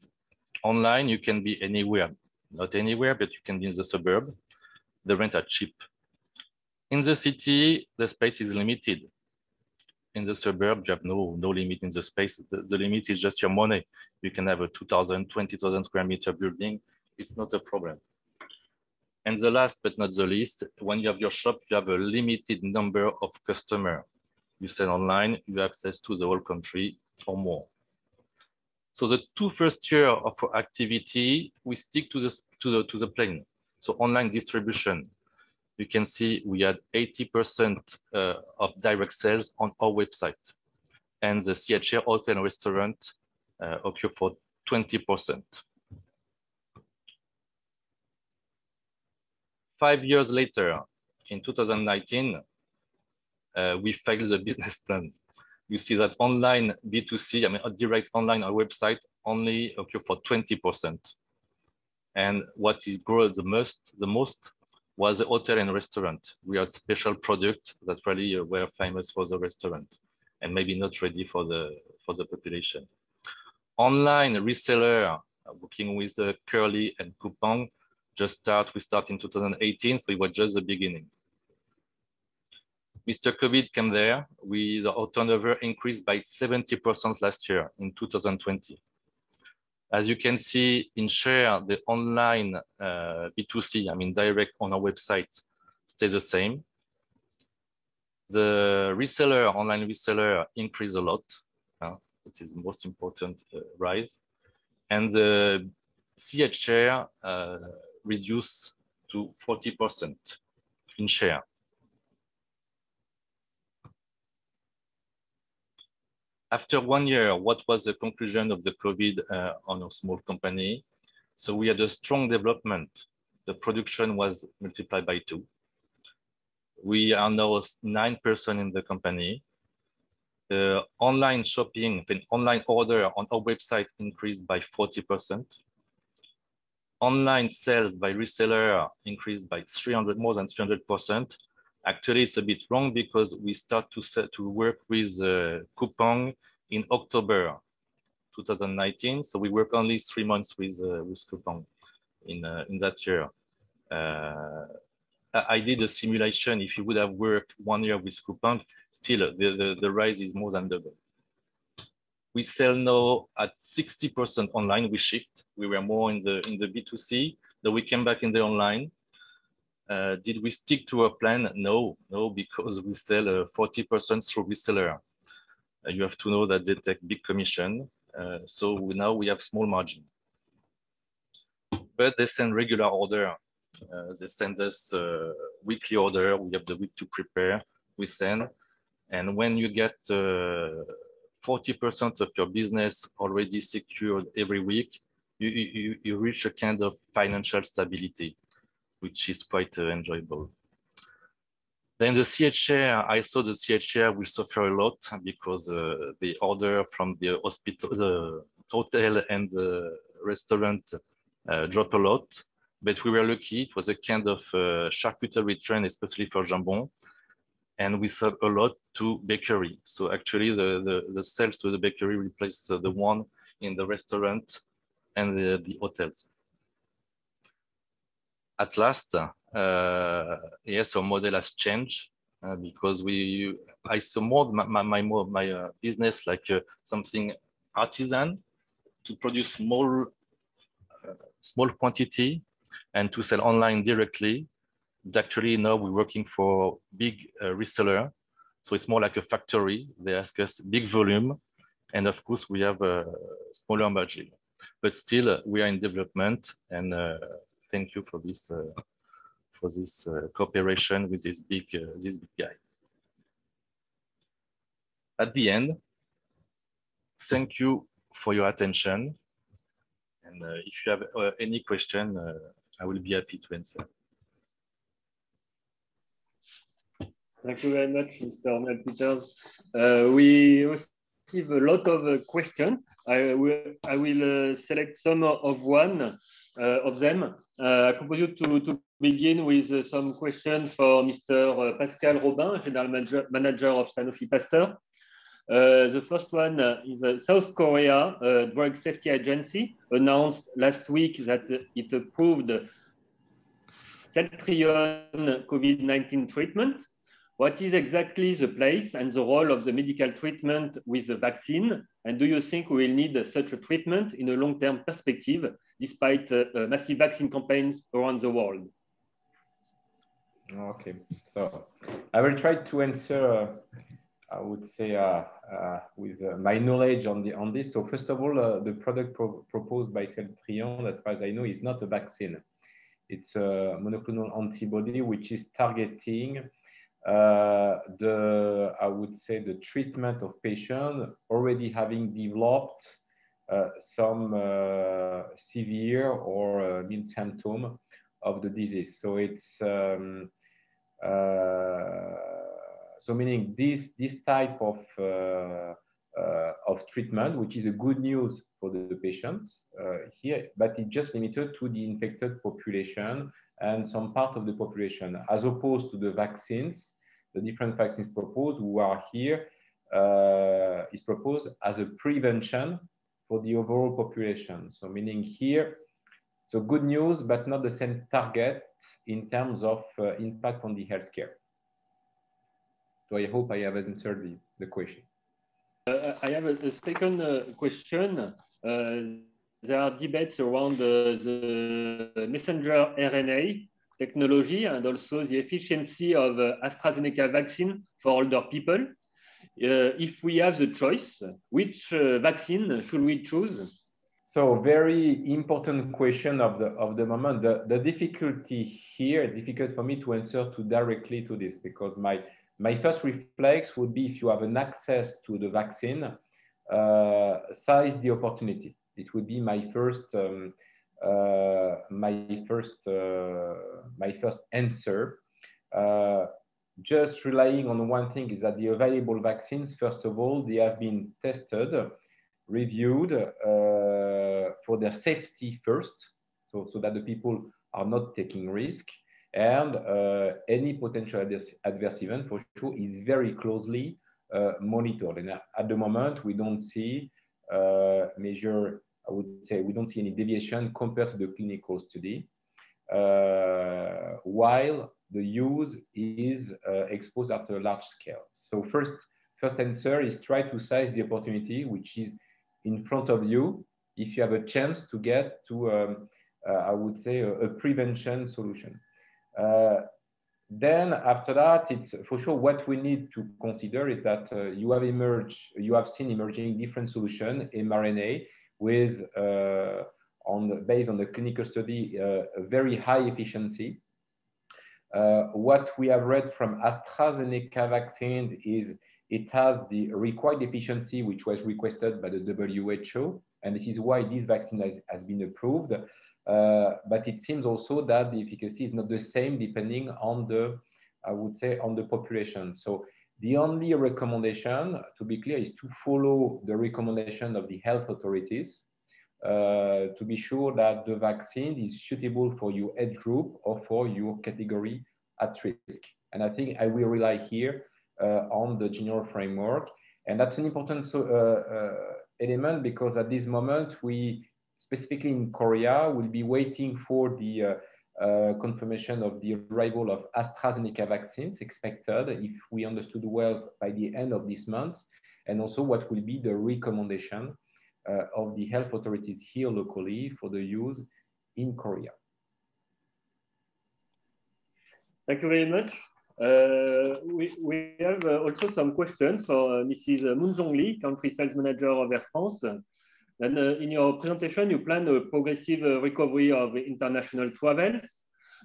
Online, you can be anywhere, not anywhere, but you can be in the suburbs. The rent are cheap. In the city, the space is limited. In the suburb, you have no limit in the space. The limit is just your money. You can have a 2,000, 20,000 square meter building. It's not a problem. And the last but not the least, when you have your shop, you have a limited number of customers. You sell online, you have access to the whole country or more. So the first 2 years of our activity, we stick to the plan. So online distribution, you can see we had 80% of direct sales on our website. And the CHR hotel and restaurant occur for 20%. 5 years later, in 2019, we filed the business plan. You see that online B2C, I mean, a direct online or website only occur for 20%. And what is growing the most was the hotel and restaurant. We had special product that really were famous for the restaurant and maybe not ready for the population. Online reseller working with the Curly and Coupang we start in 2018, so it was just the beginning. Mr. COVID came there. Our turnover increased by 70% last year in 2020. As you can see in share, the online B2C, I mean direct on our website, stays the same. The reseller, online reseller increased a lot. It is the most important rise. And the CH share reduced to 40% in share. After 1 year, what was the conclusion of the COVID on a small company? So we had a strong development. The production was multiplied by 2. We are now 9% in the company. The online shopping, the online order on our website increased by 40%. Online sales by reseller increased by more than 300%. Actually, it's a bit wrong because we start to work with Coupang in October 2019. So we work only 3 months with Coupang in that year. I did a simulation. If you would have worked 1 year with Coupang, still the rise is more than double. We sell now at 60% online. We shift. We were more in the B2C. Then we came back in the online. Did we stick to our plan? No, because we sell 40% through reseller. You have to know that they take big commission. So now we have small margin. But they send regular order. They send us weekly order. We have the week to prepare. We send. And when you get 40% of your business already secured every week, you reach a kind of financial stability, which is quite enjoyable. Then the CH share, I thought the CH share will suffer a lot because the order from the hotel and the restaurant dropped a lot. But we were lucky. It was a kind of charcuterie trend, especially for jambon. And we sold a lot to bakery. So actually the sales to the bakery replaced the one in the restaurant and the hotels. At last, yes, our model has changed because I saw more my business like something artisan to produce small small quantity and to sell online directly. But actually now we're working for big reseller. So it's more like a factory. They ask us big volume. And of course we have a smaller margin, but still we are in development. And thank you for this cooperation with this big guy. At the end, thank you for your attention. And if you have any question, I will be happy to answer. Thank you very much, Mr. Romuald Peters. We receive a lot of questions. I will select some of them. I propose you to begin with some questions for Mr. Pascal Robin, General Manager of Sanofi Pasteur. The first one is South Korea Drug Safety Agency announced last week that it approved Celltrion COVID-19 treatment. What is exactly the place and the role of the medical treatment with the vaccine? And do you think we will need such a treatment in a long-term perspective, despite massive vaccine campaigns around the world? Okay, so I will try to answer, I would say, with my knowledge on this. So first of all, the product proposed by Celltrion, as far as I know, is not a vaccine. It's a monoclonal antibody which is targeting I would say the treatment of patients already having developed some severe or mild symptom of the disease. So it's so meaning this type of treatment, which is a good news for the patients here, but it's just limited to the infected population and some part of the population, as opposed to the vaccines, the different vaccines proposed who are here is proposed as a prevention for the overall population. So meaning here, so good news, but not the same target in terms of impact on the healthcare. So I hope I have answered the question. I have a second question. There are debates around the messenger RNA technology and also the efficiency of AstraZeneca vaccine for older people. If we have the choice, which vaccine should we choose? So very important question of the moment. The difficulty here, it's difficult for me to answer directly to this, because my first reflex would be, if you have an access to the vaccine, size the opportunity. It would be my first answer. Just relying on one thing is that the available vaccines, first of all, they have been tested, reviewed for their safety first, so that the people are not taking risk, and any potential adverse event for sure is very closely monitored. And at the moment, we don't see I would say we don't see any deviation compared to the clinical study, while the use is exposed at a large scale. So first answer is try to size the opportunity which is in front of you if you have a chance to get to, I would say, a prevention solution. Then after that, it's for sure what we need to consider is that you have seen emerging different solutions, mRNA, with based on the clinical study, a very high efficiency. What we have read from AstraZeneca vaccine is it has the required efficiency which was requested by the WHO, and this is why this vaccine has been approved. But it seems also that the efficacy is not the same depending on the, I would say, on the population. So the only recommendation, to be clear, is to follow the recommendation of the health authorities to be sure that the vaccine is suitable for your age group or for your category at risk. And I think I will rely here on the general framework. And that's an important element, because at this moment, we, specifically in Korea, will be waiting for the confirmation of the arrival of AstraZeneca vaccines expected, if we understood well, by the end of this month, and also what will be the recommendation of the health authorities here locally for the use in Korea. Thank you very much. We have also some questions for Mrs. Moon-Jong Lee, Country Sales Manager of Air France. And in your presentation, you plan a progressive recovery of international travels.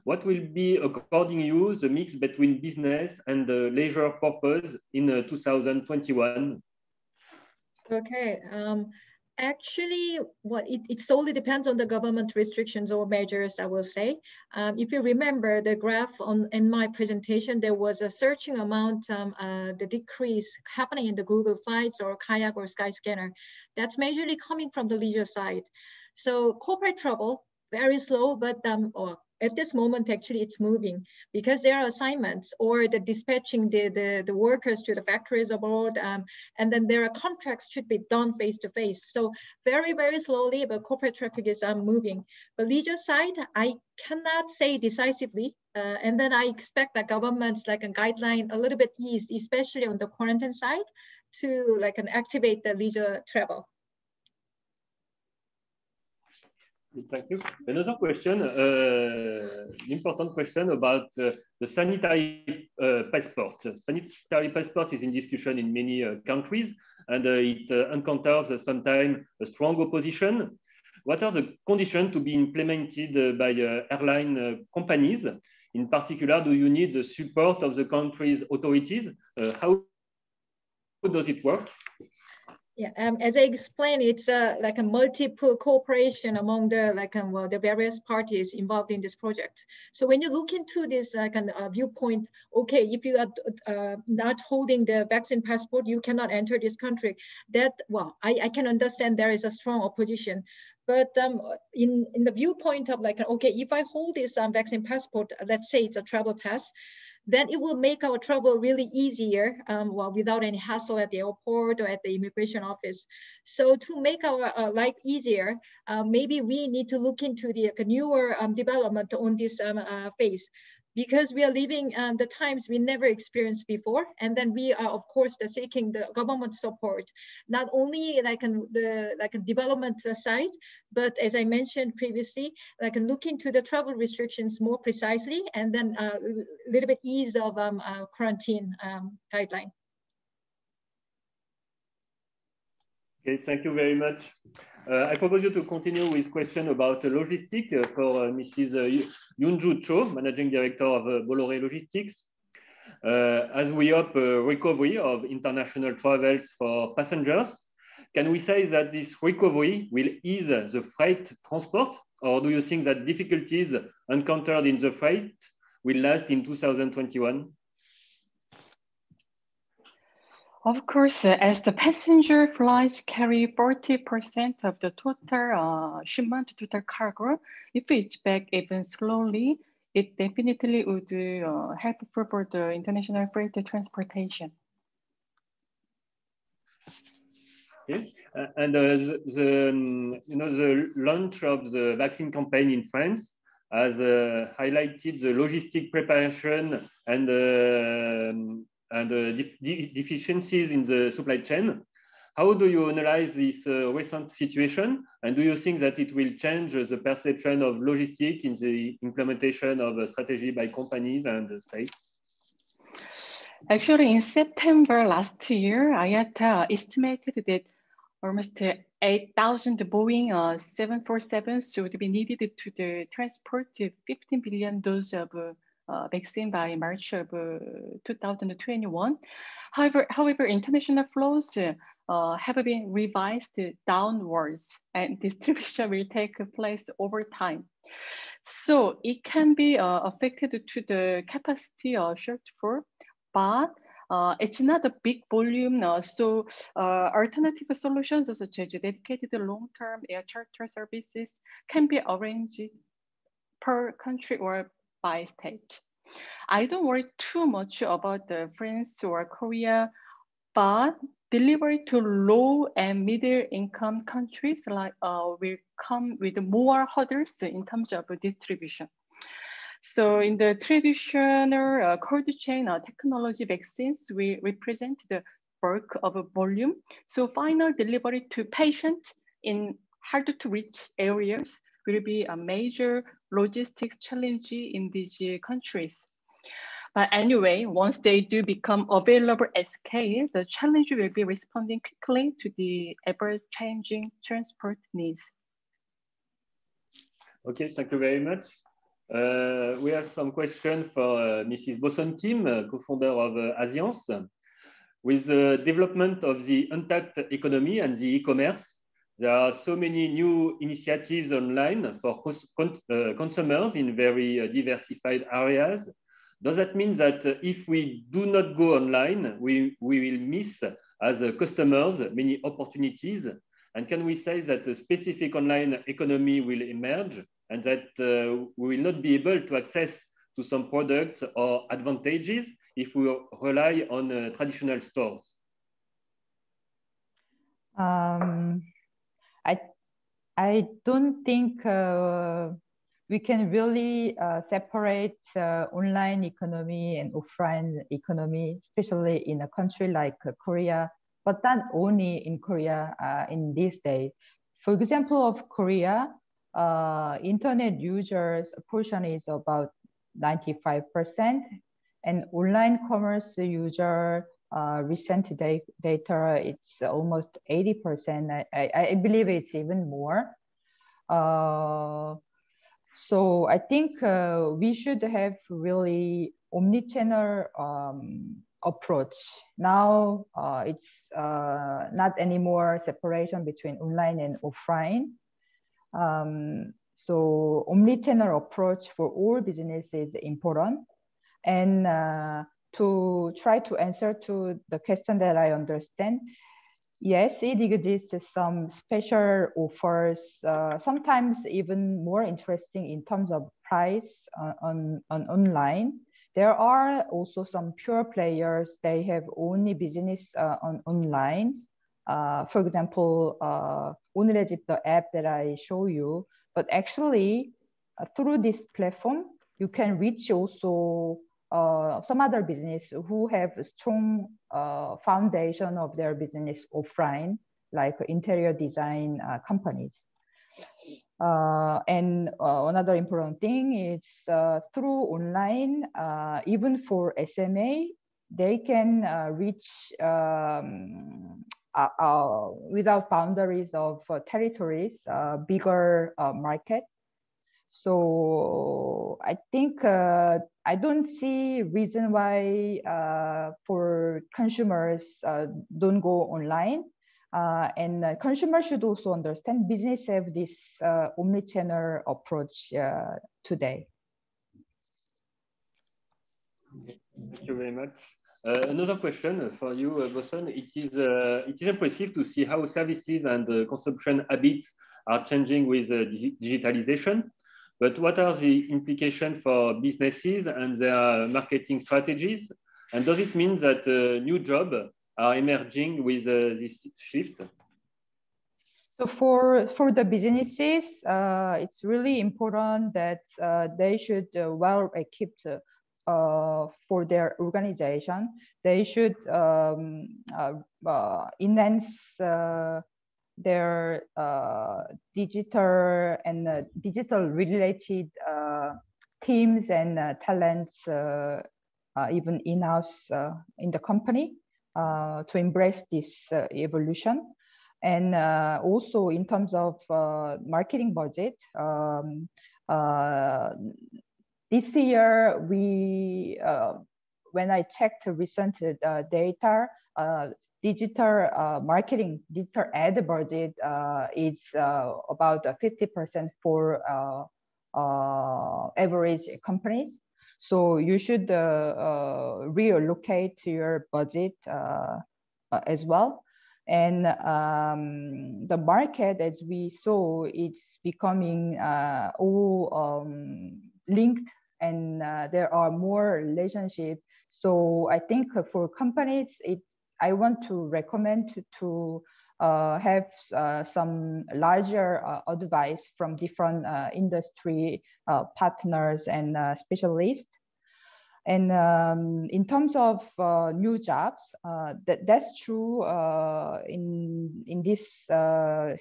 What will be, according to you, the mix between business and leisure purpose in 2021? Okay. Actually, it solely depends on the government restrictions or measures, I will say. If you remember the graph in my presentation, there was a searching amount, the decrease happening in the Google Flights or Kayak or Skyscanner. That's majorly coming from the leisure side. So corporate travel, very slow, but at this moment, actually, it's moving because there are assignments or the dispatching the workers to the factories abroad, and then there are contracts should be done face to face. So very, very slowly, but corporate traffic is moving. But leisure side, I cannot say decisively. And then I expect that governments like a guideline a little bit eased, especially on the quarantine side, to like activate the leisure travel. Thank you. Another question, important question about the sanitary passport. Sanitary passport is in discussion in many countries, and it encounters sometimes a strong opposition. What are the conditions to be implemented by airline companies? In particular, do you need the support of the country's authorities? How does it work? Yeah, as I explained, it's like a multiple cooperation among the the various parties involved in this project. So when you look into this viewpoint, okay, if you are not holding the vaccine passport, you cannot enter this country. That, well, I can understand there is a strong opposition. But in the viewpoint of like, okay, if I hold this vaccine passport, let's say it's a travel pass, then it will make our travel really easier, well, without any hassle at the airport or at the immigration office. So to make our life easier, maybe we need to look into the newer development on this phase, because we are living the times we never experienced before. And then we are, of course, seeking the government support, not only like the development side, but as I mentioned previously, look into the travel restrictions more precisely, and then a little bit ease of quarantine guideline. Okay, thank you very much. I propose you to continue with question about logistics for Mrs. Yoon-Ju Cho, Managing Director of Bollore Logistics. As we hope recovery of international travels for passengers, can we say that this recovery will ease the freight transport, or do you think that difficulties encountered in the freight will last in 2021? Of course, as the passenger flights carry 40% of the total shipment, total cargo, if it's back even slowly, it definitely would help for the international freight transportation. Yes, and the launch of the vaccine campaign in France has highlighted the logistic preparation and deficiencies in the supply chain. How do you analyze this recent situation? And do you think that it will change the perception of logistics in the implementation of a strategy by companies and the states? Actually, in September last year, IATA estimated that almost 8,000 Boeing 747s would be needed to transport 15 billion doses of vaccine by March of 2021. However, international flows have been revised downwards, and distribution will take place over time. So it can be affected to the capacity shortfall, but it's not a big volume. So alternative solutions such as dedicated long-term air charter services can be arranged per country or by state. I don't worry too much about the France or Korea, but delivery to low and middle income countries will come with more hurdles in terms of distribution. So in the traditional cold chain technology, vaccines will represent the bulk of volume. So final delivery to patients in hard to reach areas will be a major logistics challenge in these countries. But anyway, once they do become available at scale, the challenge will be responding quickly to the ever-changing transport needs. Okay, thank you very much. We have some questions for Mrs. Bosun team, co-founder of Asiance. With the development of the untapped economy and the e-commerce, there are so many new initiatives online for consumers in very diversified areas. Does that mean that if we do not go online, we will miss as customers many opportunities? And can we say that a specific online economy will emerge and that we will not be able to access to some products or advantages if we rely on traditional stores? I don't think we can really separate online economy and offline economy, especially in a country like Korea, but not only in Korea in these days. For example, of Korea, internet users portion is about 95%, and online commerce user recent data, it's almost 80%. I believe it's even more. So I think we should have really omni-channel approach. Now it's not anymore separation between online and offline. So omni-channel approach for all businesses is important. And to try to answer to the question that I understand, yes, it exists some special offers, sometimes even more interesting in terms of price on online. There are also some pure players, they have only business on online. For example, 오늘의 집, the app that I show you, but actually through this platform, you can reach also some other business who have a strong foundation of their business offline, like interior design companies. And another important thing is through online, even for SMA, they can reach without boundaries of territories, bigger market. So I think I don't see reason why for consumers don't go online. And consumers should also understand business have this omni-channel approach today. Thank you very much. Another question for you, Bosun. It is impressive to see how services and consumption habits are changing with digitalization. But what are the implications for businesses and their marketing strategies? And does it mean that new jobs are emerging with this shift? So for the businesses, it's really important that they should well equipped for their organization. They should enhance their digital and digital related teams and talents, even in-house in the company, to embrace this evolution. And also in terms of marketing budget, this year we, when I checked recent data, digital marketing, digital ad budget is about 50% for average companies. So you should reallocate your budget as well. And the market, as we saw, it's becoming all linked, and there are more relationships. So I think for companies, I want to recommend to have some larger advice from different industry partners and specialists. And in terms of new jobs, that's true. In this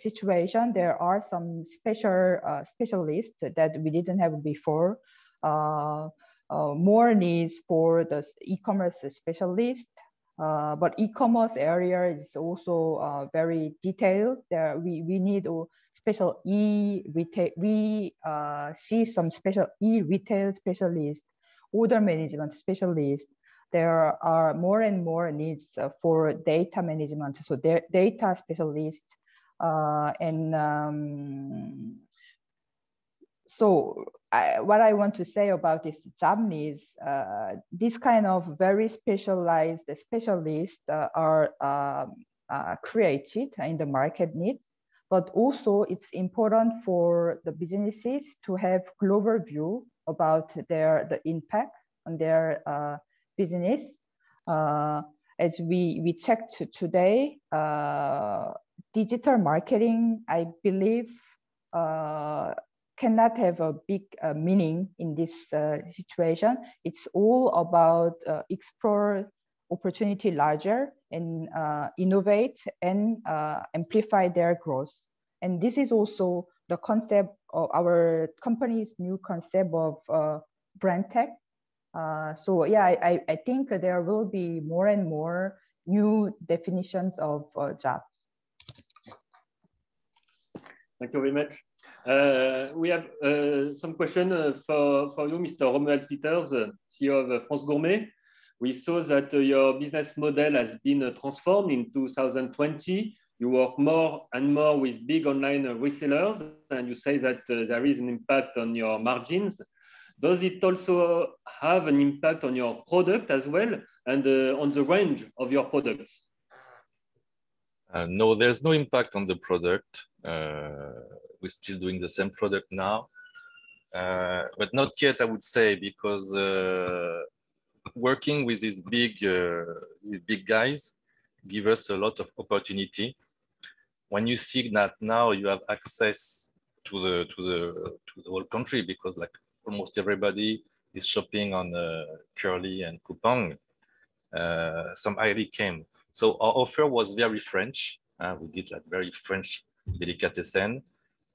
situation, there are some specialists that we didn't have before. More needs for the e-commerce specialist, but e-commerce area is also very detailed. There we need special e-retail. We see some special e-retail specialists, order management specialists. There are more and more needs for data management, so data specialists, so what I want to say about this job needs, this kind of very specialized specialists are created in the market needs, but also it's important for the businesses to have global view about the impact on their business. As we checked today, digital marketing, I believe, cannot have a big meaning in this situation. It's all about explore opportunity larger and innovate and amplify their growth. And this is also the concept of our company's new concept of brand tech. So yeah, I think there will be more and more new definitions of jobs. Thank you very much. We have some question for you, Mr. Romuald Peters, CEO of France Gourmet. We saw that your business model has been transformed in 2020. You work more and more with big online resellers, and you say that there is an impact on your margins. Does it also have an impact on your product as well, and on the range of your products? No, there's no impact on the product. We're still doing the same product now, but not yet, I would say, because working with these big guys give us a lot of opportunity. When you see that now you have access to the whole country, because like almost everybody is shopping on Curly and Coupang, some idea came. So our offer was very French. We did like very French delicatessen.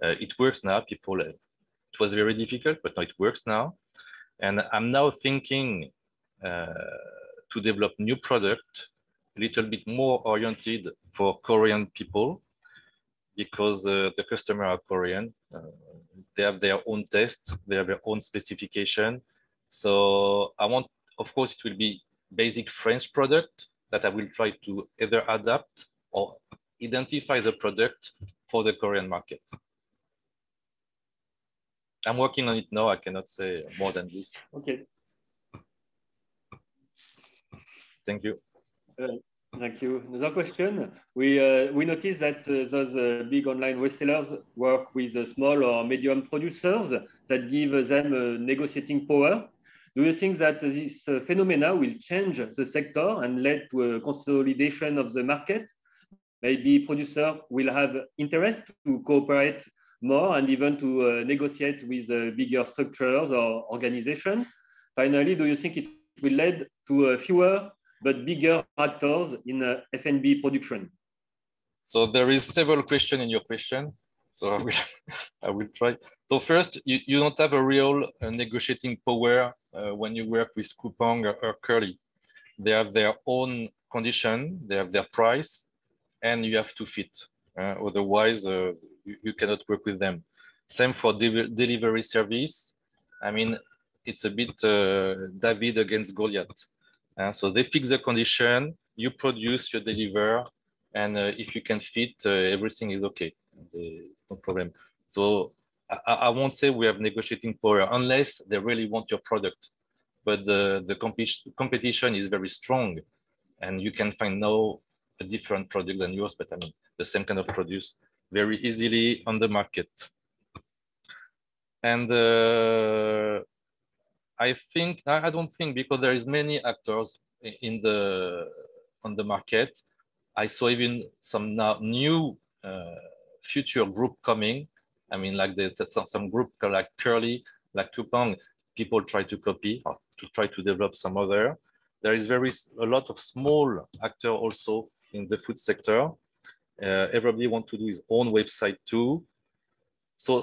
It works now. People, it was very difficult, but now it works now. And I'm now thinking to develop new product, a little bit more oriented for Korean people, because the customer are Korean. They have their own taste, they have their own specification. So I want, of course, it will be basic French product that I will try to either adapt or identify the product for the Korean market. I'm working on it now. I cannot say more than this. Okay. Thank you. Thank you. Another question. We noticed that those big online resellers work with small or medium producers that give them negotiating power. Do you think that this phenomena will change the sector and lead to a consolidation of the market? Maybe producer will have interest to cooperate more and even to negotiate with bigger structures or organizations. Finally, do you think it will lead to fewer but bigger actors in F&B production? So there is several questions in your question. So I will try. So first, you don't have a real negotiating power when you work with Coupang or Curly. They have their own condition, they have their price, and you have to fit. Otherwise, you cannot work with them. Same for delivery service. I mean, it's a bit David against Goliath. So they fix the condition, you produce, you deliver, and if you can fit, everything is okay. It's no problem. So I won't say we have negotiating power unless they really want your product. But the competition is very strong, and you can find no different product than yours, but I mean the same kind of produce very easily on the market. And I don't think, because there is many actors on the market. I saw even some now new future group coming. I mean, like some group like Curly, like Coupang, people try to copy, or to try to develop some other. There is a lot of small actors also in the food sector. Everybody wants to do his own website too. So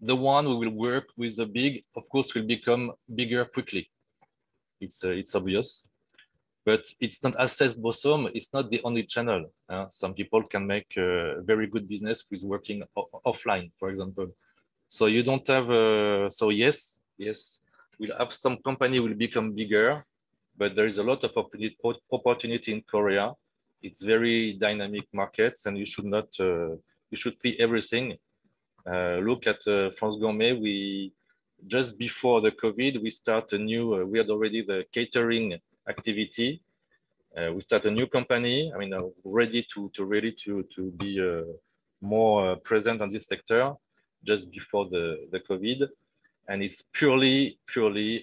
the one who will work with the big, of course, will become bigger quickly. It's obvious, but it's not access Bosun. It's not the only channel. Some people can make a very good business with working offline, for example. So you don't have, so yes, we'll have some company will become bigger, but there is a lot of opportunity in Korea. It's very dynamic markets, and you should not, you should see everything. Look at France Gourmet. Just before the COVID, we start a new, we had already the catering activity. We start a new company. I mean, ready to be more present on this sector just before the COVID. And it's purely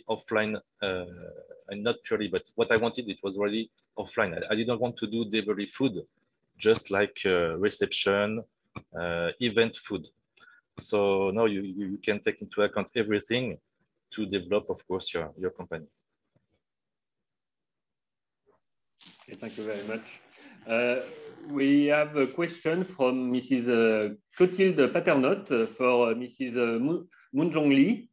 offline, and not purely, but what I wanted, it was already offline. I didn't want to do delivery food, just like reception, event food. So now you can take into account everything to develop, of course, your company. Okay, thank you very much. We have a question from Mrs. Clotilde Paternotte for Mrs. Moonjong Lee.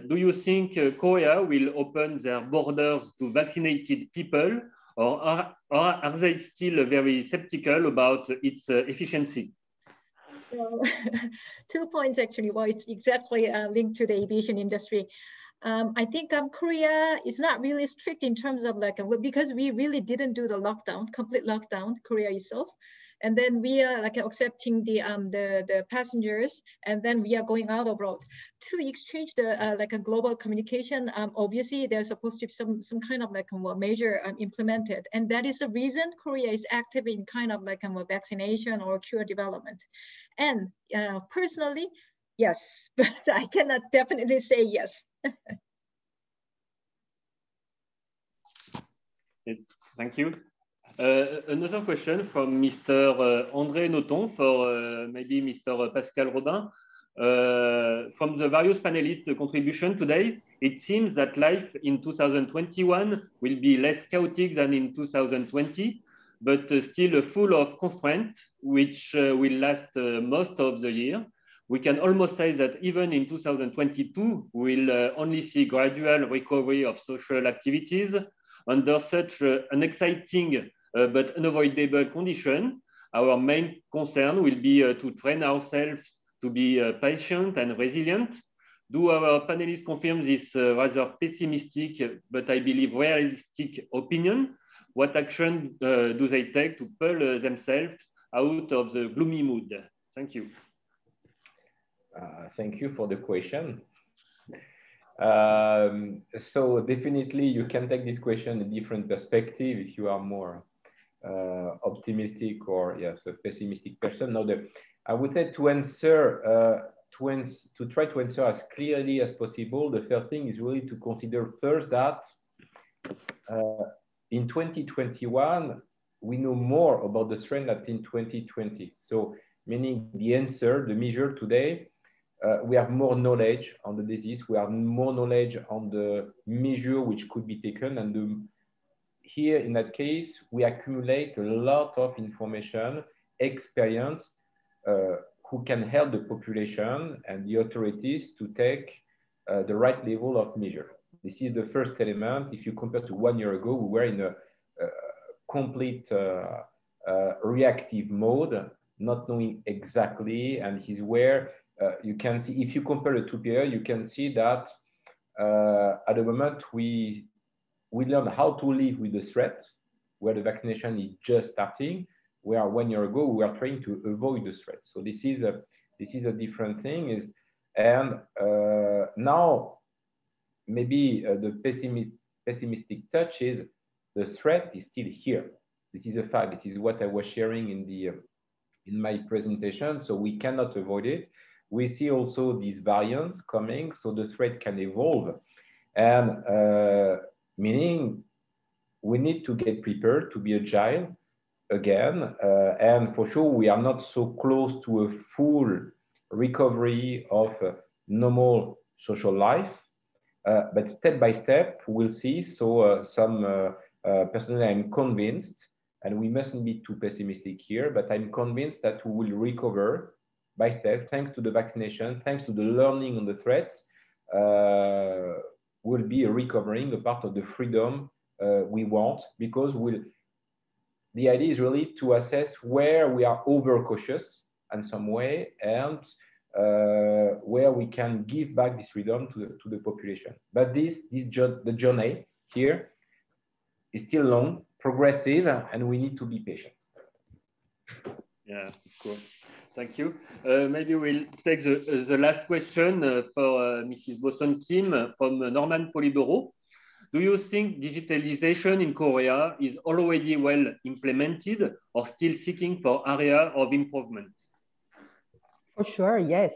Do you think Korea will open their borders to vaccinated people, or are they still very skeptical about its efficiency? So, 2 points actually. Well, it's exactly linked to the aviation industry. I think Korea is not really strict in terms of like, because we really didn't do the lockdown, complete lockdown, Korea itself. And then we are like accepting the passengers, and then we are going out abroad to exchange the like a global communication. Obviously, there's supposed to be some kind of like a measure implemented, and that is the reason Korea is active in kind of like a vaccination or cure development. And personally, yes, but I cannot definitely say yes. Thank you. Another question from Mr. André Noton for maybe Mr. Pascal Robin. From the various panelists' contribution today, it seems that life in 2021 will be less chaotic than in 2020, but still full of constraints, which will last most of the year. We can almost say that even in 2022, we'll only see gradual recovery of social activities under such an exciting but unavoidable condition. Our main concern will be to train ourselves to be patient and resilient. Do our panelists confirm this rather pessimistic, but I believe realistic opinion? What action do they take to pull themselves out of the gloomy mood? Thank you. Thank you for the question. So definitely you can take this question in a different perspective if you are more optimistic or yes, a pessimistic person. Now, I would say to answer, to try to answer as clearly as possible, the first thing is really to consider first that in 2021, we know more about the strain than in 2020. So meaning the answer, the measure today, we have more knowledge on the disease, we have more knowledge on the measure which could be taken, and here in that case, we accumulate a lot of information, experience, who can help the population and the authorities to take the right level of measure. This is the first element. If you compare to 1 year ago, we were in a complete reactive mode, not knowing exactly, and this is where you can see, if you compare the two periods, you can see that at the moment we learn how to live with the threat, where the vaccination is just starting, where 1 year ago we were trying to avoid the threat. So this is a different thing. And now maybe the pessimistic touch is the threat is still here. This is a fact. This is what I was sharing in my presentation. So we cannot avoid it. We see also these variants coming, so the threat can evolve, and meaning we need to get prepared to be agile again. And for sure, we are not so close to a full recovery of normal social life. but step by step, we'll see. So personally, I'm convinced, and we mustn't be too pessimistic here, but I'm convinced that we will recover by step, thanks to the vaccination, thanks to the learning on the threats, we'll be recovering a part of the freedom we want, because the idea is really to assess where we are overcautious in some way, and where we can give back this freedom to the population. But the journey here is still long, progressive, and we need to be patient. Yeah, of course. Thank you. Maybe we'll take the last question for Mrs. Bosun Kim from Norman Polydoro. Do you think digitalization in Korea is already well implemented or still seeking for area of improvement? For sure, yes.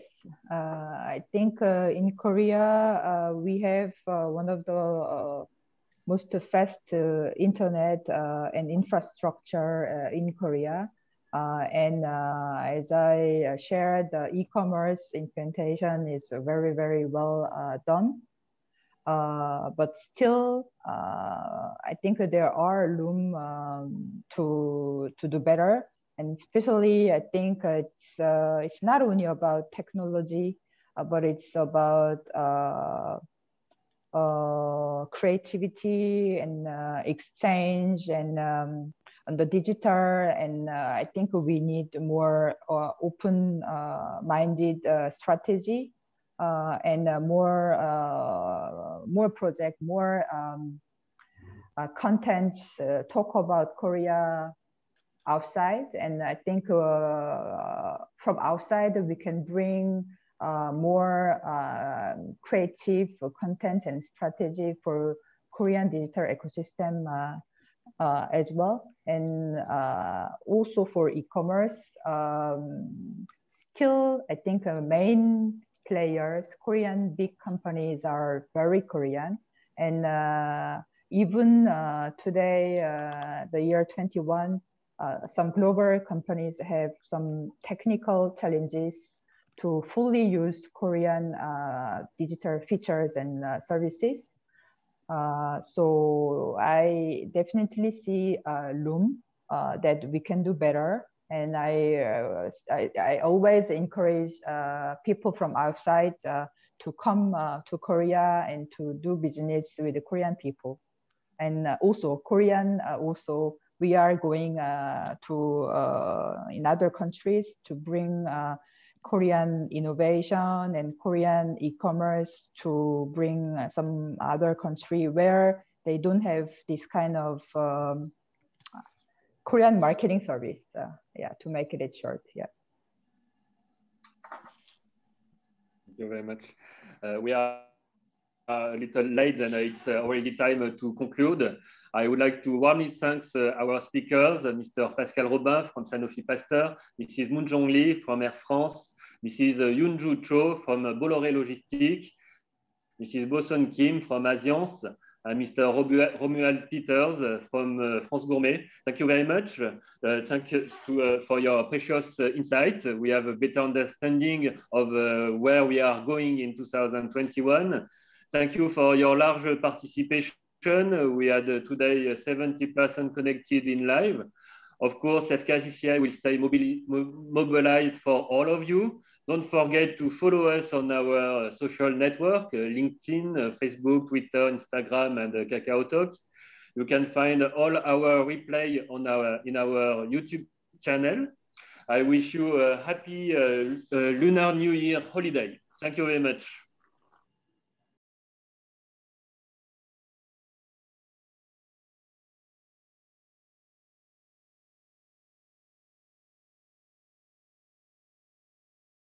I think in Korea, we have one of the most fast internet and infrastructure in Korea. And as I shared, the e-commerce implementation is very, very well done. But still, I think there are room to do better. And especially, I think it's not only about technology, but it's about creativity and exchange and the digital. And I think we need more open-minded strategy and more project, more content talk about Korea outside. And I think from outside we can bring more creative content and strategy for Korean digital ecosystem as well. And also for e-commerce, still I think main players, Korean big companies are very Korean. And even today, the year 21, some global companies have some technical challenges to fully use Korean digital features and services. So I definitely see room that we can do better. And I always encourage people from outside to come to Korea and to do business with the Korean people. And also Korean, also we are going to in other countries to bring Korean innovation and Korean e-commerce to bring some other country where they don't have this kind of Korean marketing service. Yeah, to make it short. Yeah. Thank you very much. We are a little late, and it's already time to conclude. I would like to warmly thank our speakers, Mr. Pascal Robin from Sanofi Pasteur, Mrs. Moon-Jong Lee from Air France, Mrs. Yoon-Ju Cho from Bollore Logistique, Mrs. Bosun Kim from Asiance, and Mr. Romuald Peters from France Gourmet. Thank you very much. Thank you for your precious insight. We have a better understanding of where we are going in 2021. Thank you for your large participation. We had today 70% connected in live. Of course, FKCCI will stay mobilized for all of you. Don't forget to follow us on our social network, LinkedIn, Facebook, Twitter, Instagram, and KakaoTalk. You can find all our replay on in our YouTube channel. I wish you a happy Lunar New Year holiday. Thank you very much.